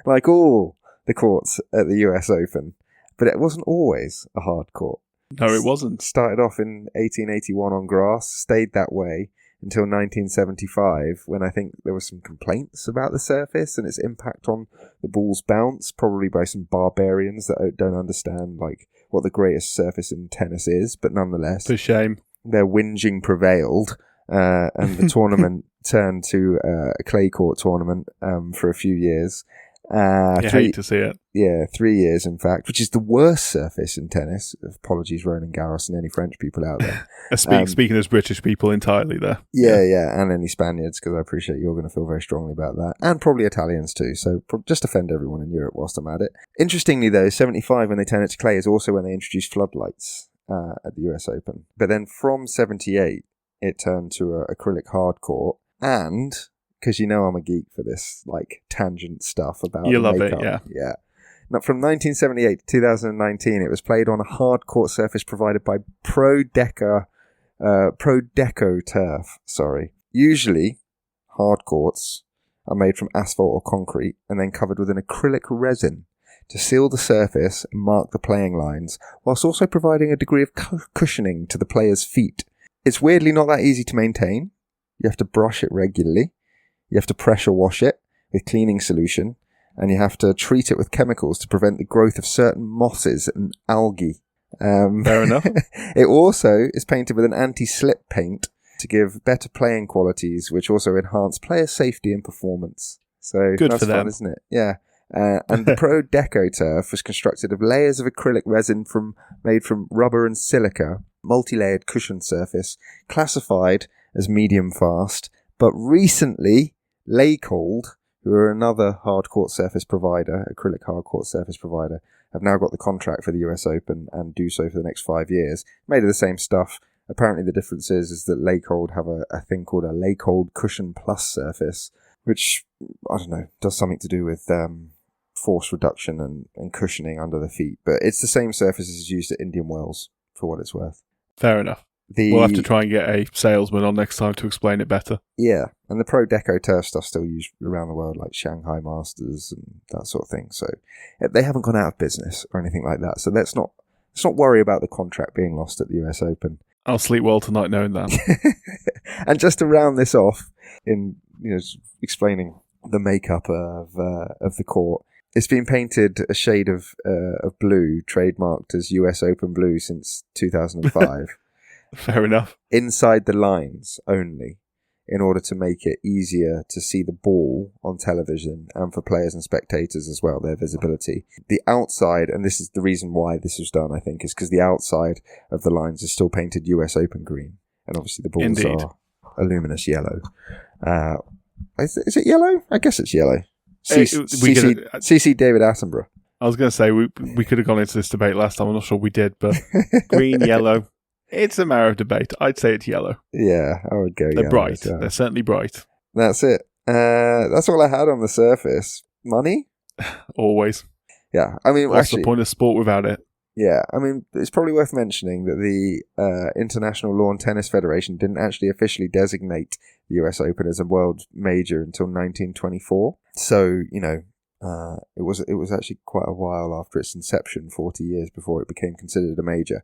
like all the courts at the US Open, but it wasn't always a hard court. No, it wasn't. Started off in 1881 on grass, stayed that way until 1975, when I think there were some complaints about the surface and its impact on the ball's bounce, probably by some barbarians that don't understand like what the greatest surface in tennis is, but nonetheless, For shame. their whinging prevailed, and the tournament turned to a clay court tournament for a few years. You hate to see it. Yeah, 3 years, in fact, which is the worst surface in tennis. Apologies, Roland Garros and any French people out there. Speaking as British people entirely there. Yeah, and any Spaniards, because I appreciate you're going to feel very strongly about that. And probably Italians too, so just offend everyone in Europe whilst I'm at it. Interestingly though, 75, when they turn it to clay, is also when they introduced floodlights at the US Open. But then from 78, it turned to a acrylic hard court, and... because you know I'm a geek for this, like, tangent stuff about You the love makeup. it, yeah. Yeah. Now, from 1978 to 2019, it was played on a hard court surface provided by Pro Deco Turf. Usually, hard courts are made from asphalt or concrete and then covered with an acrylic resin to seal the surface and mark the playing lines, whilst also providing a degree of cushioning to the player's feet. It's weirdly not that easy to maintain. You have to brush it regularly. You have to pressure wash it with cleaning solution, and you have to treat it with chemicals to prevent the growth of certain mosses and algae. Fair enough. It also is painted with an anti-slip paint to give better playing qualities, which also enhance player safety and performance. So Good that's for them. fun, isn't it? Yeah. And the Pro Deco Turf was constructed of layers of acrylic resin made from rubber and silica, multi-layered cushioned surface, classified as medium fast, but recently Laycold, who are another hard court surface provider, acrylic hard court surface provider, have now got the contract for the US Open and do so for the next 5 years. Made of the same stuff. Apparently the difference is that Laycold have a thing called a Laycold Cushion Plus surface, which, I don't know, does something to do with force reduction and cushioning under the feet. But it's the same surface as used at Indian Wells, for what it's worth. Fair enough. We'll have to try and get a salesman on next time to explain it better. Yeah, and the Pro Deco Turf stuff's still used around the world, like Shanghai Masters and that sort of thing. So they haven't gone out of business or anything like that. So let's not worry about the contract being lost at the US Open. I'll sleep well tonight knowing that. And just to round this off, in explaining the makeup of the court, it's been painted a shade of blue, trademarked as US Open blue since 2005. Fair enough. Inside the lines only, in order to make it easier to see the ball on television and for players and spectators as well, their visibility. The outside, and this is the reason why this was done, I think, is because the outside of the lines is still painted US Open green. And obviously the balls Indeed. are a luminous yellow. Is it yellow? I guess it's yellow. CC David Attenborough. I was going to say, we could have gone into this debate last time. I'm not sure we did, but green, yellow. It's a matter of debate. I'd say it's yellow. Yeah, I would go They're yellow. bright. So. They're certainly bright. That's it. That's all I had on the surface. Money? Always. Yeah, I mean, What's the point of sport without it? Yeah, I mean, it's probably worth mentioning that the International Lawn Tennis Federation didn't actually officially designate the US Open as a world major until 1924. So, it was actually quite a while after its inception, 40 years before it became considered a major.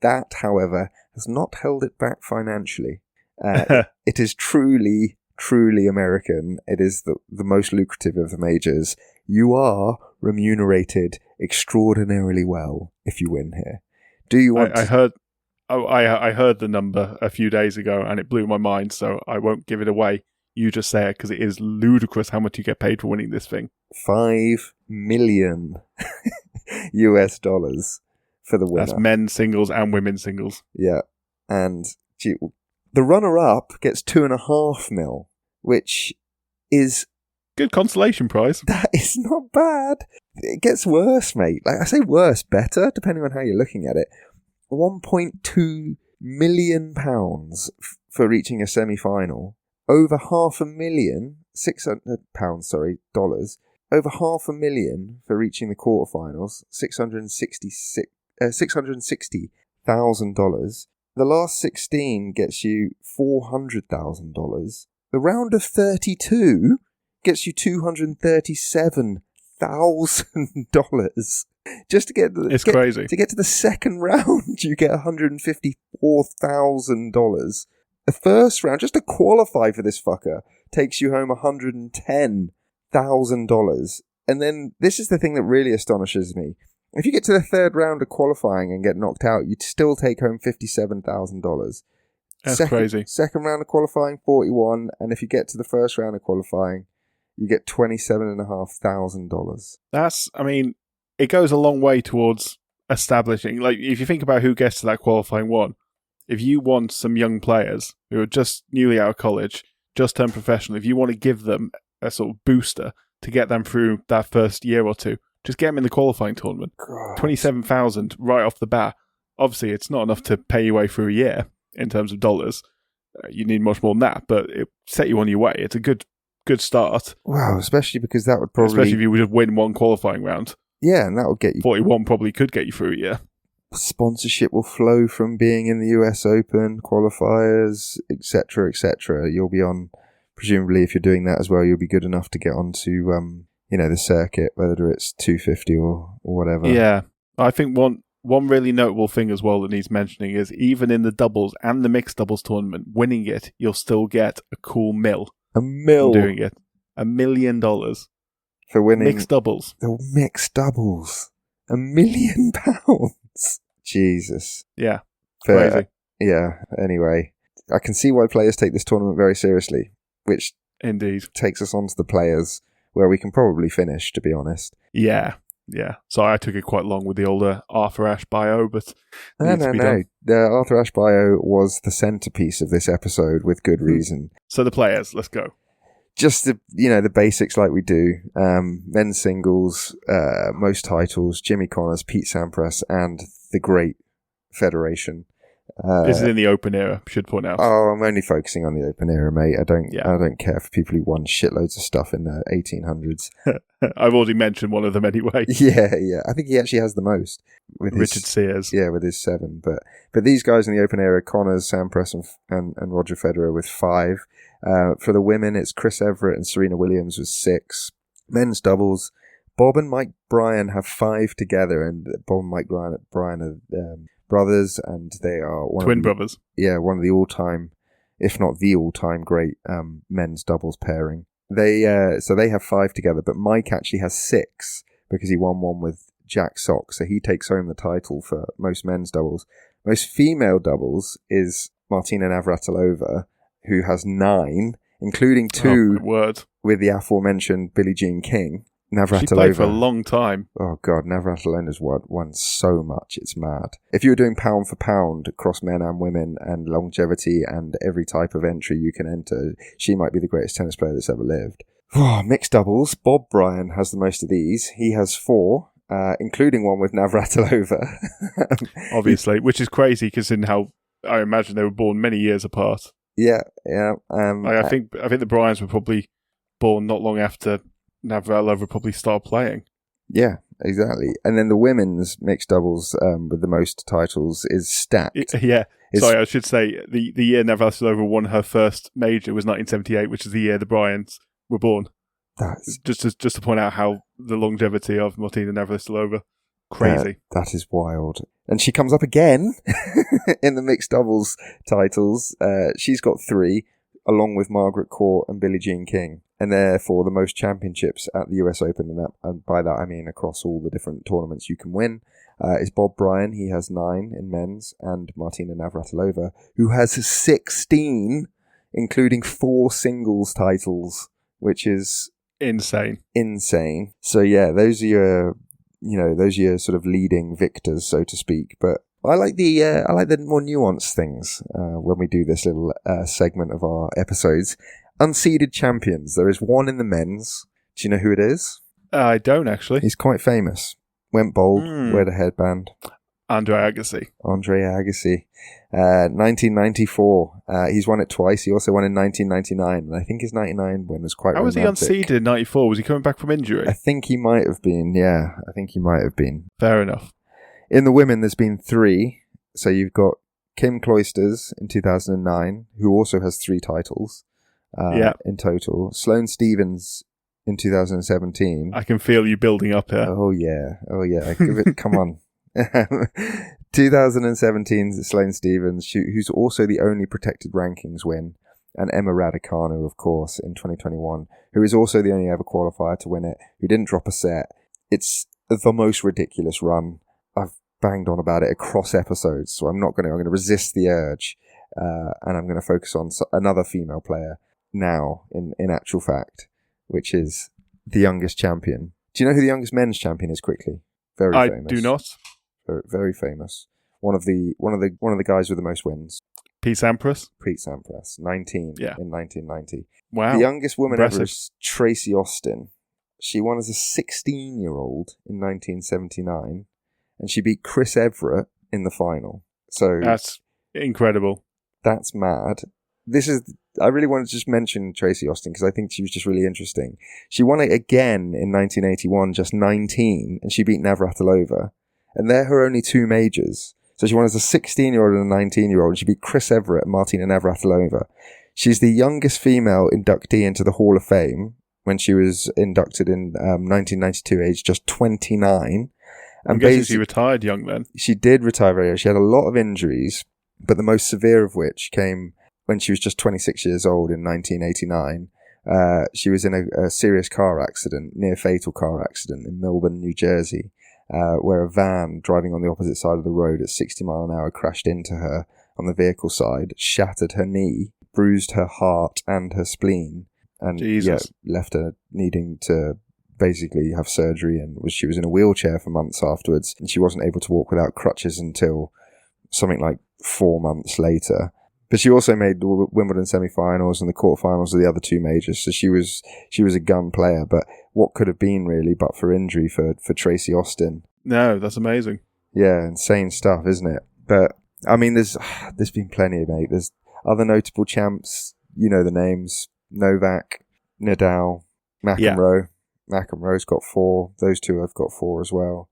That, however, has not held it back financially. It is truly, truly American. It is the most lucrative of the majors. You are remunerated extraordinarily well if you win here. Do you want? I heard. I heard the number a few days ago, and it blew my mind. So I won't give it away. You just say it because it is ludicrous how much you get paid for winning this thing. $5 million US dollars. For the winner. That's men's singles and women's singles. Yeah. And the runner-up gets $2.5 million, which is... good consolation prize. That is not bad. It gets worse, mate. Like, I say worse, better, depending on how you're looking at it. £1.2 million for reaching a semi-final. Over $500,000, dollars. Over $500,000 for reaching the quarterfinals. $660,000 The last 16 gets you $400,000. The round of 32 gets you $237,000. Just to get crazy. To get to the second round, you get $154,000. The first round, just to qualify for this fucker, takes you home $110,000. And then this is the thing that really astonishes me. If you get to the third round of qualifying and get knocked out, you'd still take home $57,000. That's crazy. Second round of qualifying, 41, and if you get to the first round of qualifying, you get $27,500. It goes a long way towards establishing, like, if you think about who gets to that qualifying one, if you want some young players who are just newly out of college, just turned professional, if you want to give them a sort of booster to get them through that first year or two, just get them in the qualifying tournament. God. 27,000 right off the bat. Obviously, it's not enough to pay your way through a year in terms of dollars. You need much more than that, but it set you on your way. It's a good start. Wow, especially because that would probably... Especially if you would have win one qualifying round. Yeah, and that would get you... 41 probably could get you through a year. Sponsorship will flow from being in the US Open, qualifiers, etc., etc. You'll be on, presumably if you're doing that as well, you'll be good enough to get onto, the circuit, whether it's 250 or whatever. Yeah, I think one really notable thing as well that needs mentioning is even in the doubles and the mixed doubles tournament, winning it, you'll still get a cool $1 million. Doing it. $1 million. For winning... Mixed doubles. The mixed doubles. £1 million. Jesus. Yeah. Crazy. Anyway. I can see why players take this tournament very seriously, which indeed takes us on to the players, where we can probably finish, to be honest. Yeah. Sorry, I took it quite long with the older Arthur Ashe bio, but no. The Arthur Ashe bio was the centerpiece of this episode with good reason. So the players, let's go. Just the basics like we do. Men's singles, most titles, Jimmy Connors, Pete Sampras, and the Great Federation. This is in the Open era, should point out. Oh, I'm only focusing on the Open era, mate. I don't care for people who won shitloads of stuff in the 1800s. I've already mentioned one of them anyway. Yeah. I think he actually has the most. With Richard Sears. Yeah, with his 7. But these guys in the Open era, Connors, Sampras, and Roger Federer with 5. For the women, it's Chris Everett and Serena Williams with 6. Men's doubles, Bob and Mike Bryan have 5 together, and Bob and Mike Bryan are brothers, and they are twin brothers. Yeah, one of the all-time, if not the all-time great men's doubles pairing. They have 5 together, but Mike actually has 6 because he won one with Jack Sock, so he takes home the title for most men's doubles. Most female doubles is Martina Navratilova, who has 9, including 2 with the aforementioned Billie Jean King. Navratilova. She played for a long time. Oh God, Navratilova's won so much, it's mad. If you were doing pound for pound across men and women and longevity and every type of entry you can enter, she might be the greatest tennis player that's ever lived. Mixed doubles, Bob Bryan has the most of these. He has 4. Including one with Navratilova. Obviously, which is crazy considering how I imagine they were born many years apart. Yeah. I think the Bryans were probably born not long after Navratilova probably started playing. Yeah, exactly. And then the women's mixed doubles with the most titles is stacked. Yeah. Sorry, I should say the year Navratilova won her first major was 1978, which is the year the Bryans were born. That's just to point out how the longevity of Martina Navratilova, crazy. That is wild. And she comes up again in the mixed doubles titles. She's got 3, along with Margaret Court and Billie Jean King, and therefore the most championships at the US Open. And by that I mean across all the different tournaments you can win. Is Bob Bryan. He has 9 in men's, and Martina Navratilova, who has 16, including 4 singles titles, which is insane. So yeah, those are your sort of leading victors, so to speak. But I like the more nuanced things when we do this little segment of our episodes. Unseeded champions. There is one in the men's. Do you know who it is? I don't actually. He's quite famous. Went bald, wear a headband. Andre Agassi. 1994. He's won it twice. He also won in 1999, and I think his 99 win was quite romantic. How was he unseeded in 94? Was he coming back from injury? I think he might have been, Fair enough. In the women, there's been 3. So you've got Kim Clijsters in 2009, who also has 3 titles in total. Sloane Stephens in 2017. I can feel you building up here. Oh yeah. Give it. Come on. 2017, Sloane Stephens, who's also the only protected rankings win, and Emma Raducanu, of course, in 2021, who is also the only ever qualifier to win it, who didn't drop a set. It's the most ridiculous run. I've banged on about it across episodes, so I'm going to resist the urge, and I'm going to focus on another female player now, in actual fact, which is the youngest champion. Do you know who the youngest men's champion is? Quickly, very famous. I do not. Very, very famous. One of the guys with the most wins. Pete Sampras? Pete Sampras, 19 in 1990. Wow. The youngest woman Impressive. ever is Tracy Austin. She won as a 16-year-old in 1979, and she beat Chris Everett in the final. So that's incredible. That's mad. I really wanted to just mention Tracy Austin because I think she was just really interesting. She won it again in 1981, just 19, and she beat Navratilova. And they're her only 2 majors. So she won as a 16-year-old and a 19-year-old, and she beat Chris Everett and Martina Navratilova. She's the youngest female inductee into the Hall of Fame when she was inducted in 1992, aged just 29. I'm guessing she retired young then. She did retire very young. She had a lot of injuries, but the most severe of which came when she was just 26 years old in 1989. She was in a serious car accident, near fatal car accident in Milburn, New Jersey. Where a van driving on the opposite side of the road at 60 mile an hour crashed into her on the vehicle side, shattered her knee, bruised her heart and her spleen, and left her needing to basically have surgery, and she was in a wheelchair for months afterwards, and she wasn't able to walk without crutches until something like 4 months later. But she also made the Wimbledon semi-finals and the quarterfinals of the other 2 majors, so she was a gun player. But what could have been really, but for injury for Tracy Austin? No, that's amazing. Yeah, insane stuff, isn't it? But I mean, there's been plenty, mate. There's other notable champs. You know the names: Novak, Nadal, McEnroe. Yeah. McEnroe's got 4. Those 2 have got 4 as well.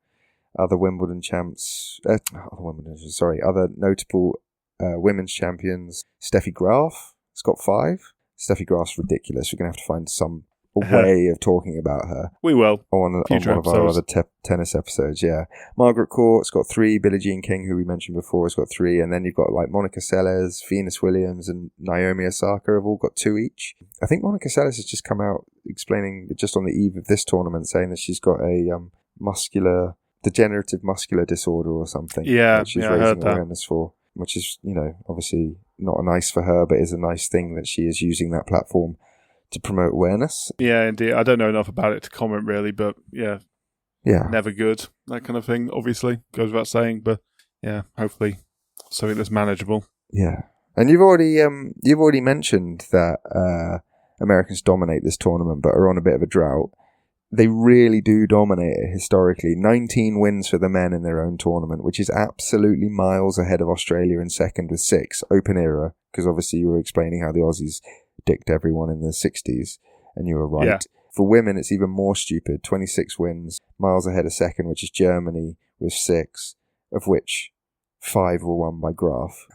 Other Wimbledon champs. Other notable women's champions. Steffi Graf has got 5. Steffi Graf's ridiculous. We're going to have to find some way of talking about her. We will. On one of our other tennis episodes, yeah. Margaret Court's got 3. Billie Jean King, who we mentioned before, has got 3. And then you've got like Monica Seles, Venus Williams, and Naomi Osaka have all got 2 each. I think Monica Seles has just come out explaining, just on the eve of this tournament, saying that she's got a degenerative muscular disorder or something. Yeah, that she's I heard raising awareness for. Which is, obviously not nice for her, but is a nice thing that she is using that platform to promote awareness. Yeah, indeed. I don't know enough about it to comment really, but yeah, never good. That kind of thing, obviously, goes without saying. But yeah, hopefully something that's manageable. Yeah, and you've already mentioned that Americans dominate this tournament, but are on a bit of a drought. They really do dominate it historically. 19 wins for the men in their own tournament, which is absolutely miles ahead of Australia in second with 6. Open era, because obviously you were explaining how the Aussies dicked everyone in the 60s, and you were right. Yeah. For women, it's even more stupid. 26 wins, miles ahead of second, which is Germany with 6, of which 5 were won by Graf.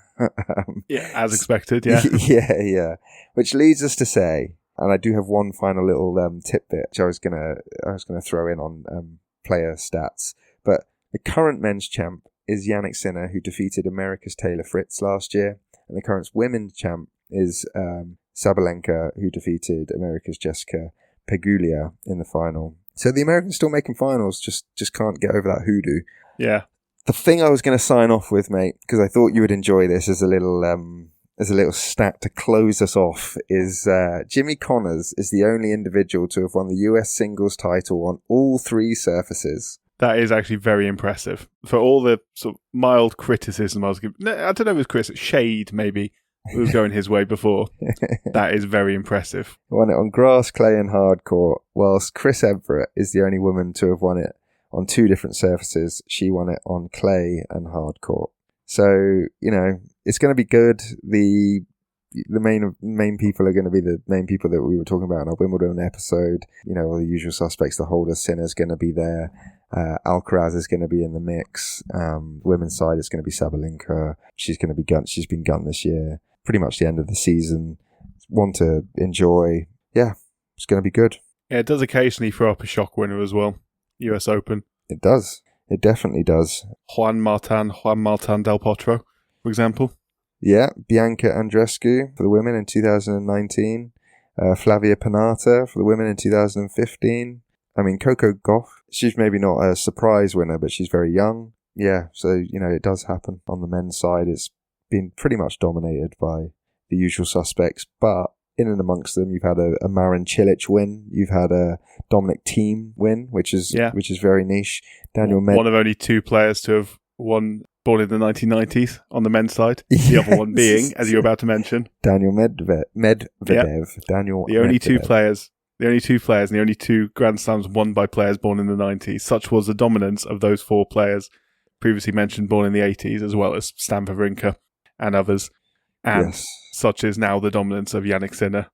Yeah, as expected, yeah. Yeah. Which leads us to say... And I do have one final little tidbit which I was gonna throw in on player stats. But the current men's champ is Jannik Sinner, who defeated America's Taylor Fritz last year, and the current women's champ is Sabalenka, who defeated America's Jessica Pegula in the final. So the Americans still making finals, just can't get over that hoodoo. Yeah. The thing I was going to sign off with, mate, because I thought you would enjoy this as a little stat to close us off, is Jimmy Connors is the only individual to have won the US singles title on all 3 surfaces. That is actually very impressive. For all the sort of mild criticism I was giving, I don't know if it was criticism, shade maybe, it was going his way before. That is very impressive. Won it on grass, clay and hard court, whilst Chris Everett is the only woman to have won it on 2 different surfaces. She won it on clay and hard court. So, it's going to be good. The main people are going to be the main people that we were talking about in our Wimbledon episode. All the usual suspects. The Holder Sinner's going to be there. Alcaraz is going to be in the mix. Women's side is going to be Sabalenka. She's going to be She's been gun this year. Pretty much the end of the season. One to enjoy. Yeah, it's going to be good. Yeah, it does occasionally throw up a shock winner as well. US Open. It does. It definitely does. Juan Martin Del Potro, for example. Yeah, Bianca Andreescu for the women in 2019. Flavia Pennata for the women in 2015. I mean, Coco Gauff, she's maybe not a surprise winner, but she's very young. Yeah, so, it does happen. On the men's side, it's been pretty much dominated by the usual suspects, but in and amongst them, you've had a Marin Cilic win, you've had a Dominic Thiem win, which is very niche. Daniel one of only 2 players to have won born in the 1990s on the men's side. The other one being, as you're about to mention, Daniel Medvedev. Yep. The only 2 players and the only 2 Grand Slams won by players born in the 90s. Such was the dominance of those 4 players previously mentioned, born in the 80s, as well as Stan Wawrinka and others. And such is now the dominance of Yannick Sinner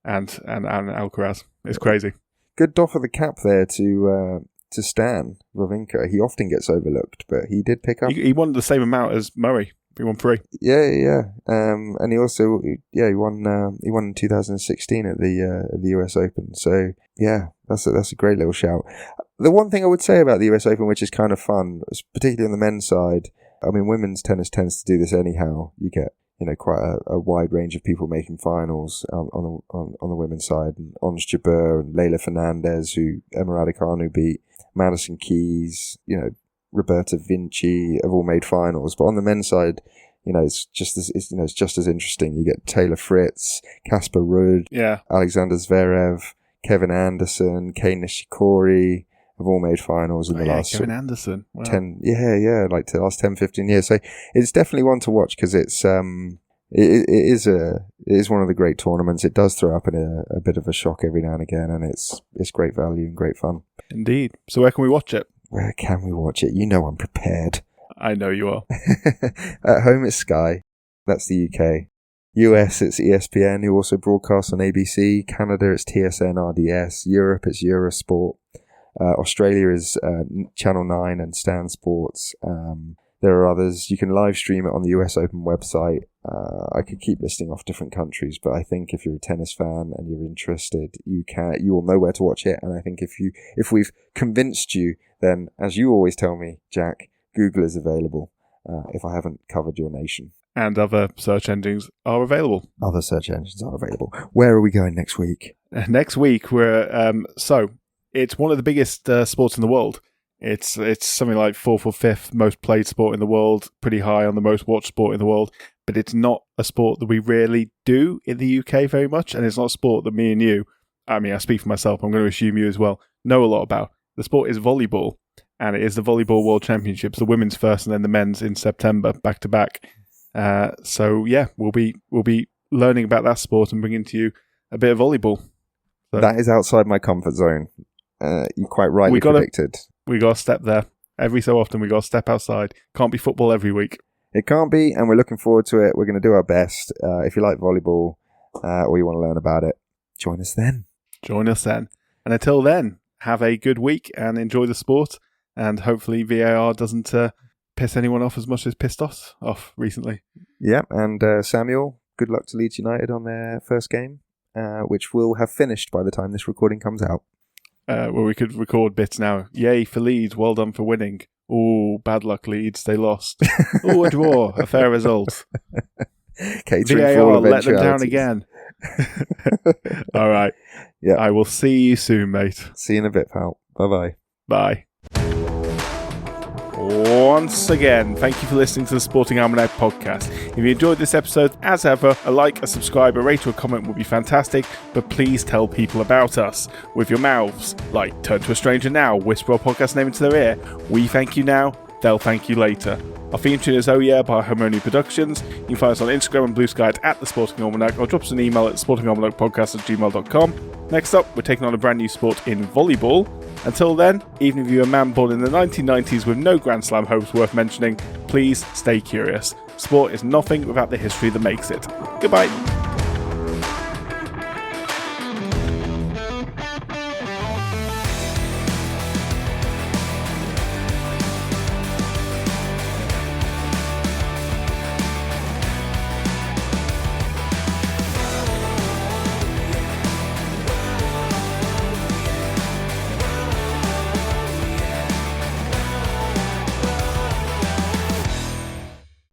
and Alcaraz. It's crazy. Good doff of the cap there to Stan Wawrinka. He often gets overlooked, but he did pick up. He won the same amount as Murray. He won 3. Yeah. And he also, he won in 2016 at the US Open. So yeah, that's a great little shout. The one thing I would say about the US Open, which is kind of fun, particularly on the men's side, I mean, women's tennis tends to do this anyhow. You get quite a wide range of people making finals on the women's side. And Ons Jabeur and Leila Fernandez, who Emma Raducanu beat, Madison Keys, Roberta Vinci have all made finals. But on the men's side, it's just as interesting. You get Taylor Fritz, Casper Ruud, Alexander Zverev, Kevin Anderson, Kei Nishikori have all made finals in the last Kevin Anderson. Wow. 10 like the last 10-15 years. So it's definitely one to watch because it is one of the great tournaments. It does throw up in a bit of a shock every now and again, and it's great value and great fun. Indeed. So where can we watch it? Where can we watch it? I'm prepared. I know you are. At home it's Sky. That's the UK. US it's ESPN, who also broadcasts on ABC. Canada it's TSN RDS. Europe it's Eurosport. Australia is Channel 9 and Stan Sports. There are others. You can live stream it on the US Open website. I could keep listing off different countries, but I think if you're a tennis fan and you're interested, you will know where to watch it. And I think if we've convinced you, then as you always tell me, Jack, Google is available. If I haven't covered your nation. And other search engines are available. Other search engines are available. Where are we going next week? Next week we're it's one of the biggest sports in the world. It's something like 4th or 5th most played sport in the world, pretty high on the most watched sport in the world, but it's not a sport that we really do in the UK very much, and it's not a sport that me and you, I mean, I speak for myself, I'm going to assume you as well, know a lot about. The sport is volleyball, and it is the Volleyball World Championships, the women's first and then the men's in September, back to back. So yeah, we'll be learning about that sport and bringing to you a bit of volleyball. So, that is outside my comfort zone. You quite rightly predicted. We got to step there. Every so often we got to step outside. Can't be football every week. It can't be, and we're looking forward to it. We're going to do our best. If you like volleyball or you want to learn about it, join us then. And until then, have a good week and enjoy the sport. And hopefully VAR doesn't piss anyone off as much as pissed us off recently. Yeah, and Samuel, good luck to Leeds United on their first game, which will have finished by the time this recording comes out. Well, we could record bits now. Yay for Leeds, well done for winning. Oh, bad luck Leeds, they lost. Oh, a draw, a fair result. VAR let them down again. All right. Yeah. I will see you soon, mate. See you in a bit, pal. Bye-bye. Bye. Once again, thank you for listening to the Sporting Almanac podcast. If you enjoyed this episode, as ever, a like, a subscribe, a rate or a comment would be fantastic, but please tell people about us with your mouths. Like, turn to a stranger now, whisper our podcast name into their ear. We thank you now, they'll thank you later. Our theme tune is Oh Yeah by Harmony Productions. You can find us on Instagram and Blue Sky at The Sporting Almanac, or drop us an email at sportingalmanacpodcast@gmail.com. Next up, we're taking on a brand new sport in volleyball. Until then, even if you're a man born in the 1990s with no Grand Slam hopes worth mentioning, please stay curious. Sport is nothing without the history that makes it. Goodbye.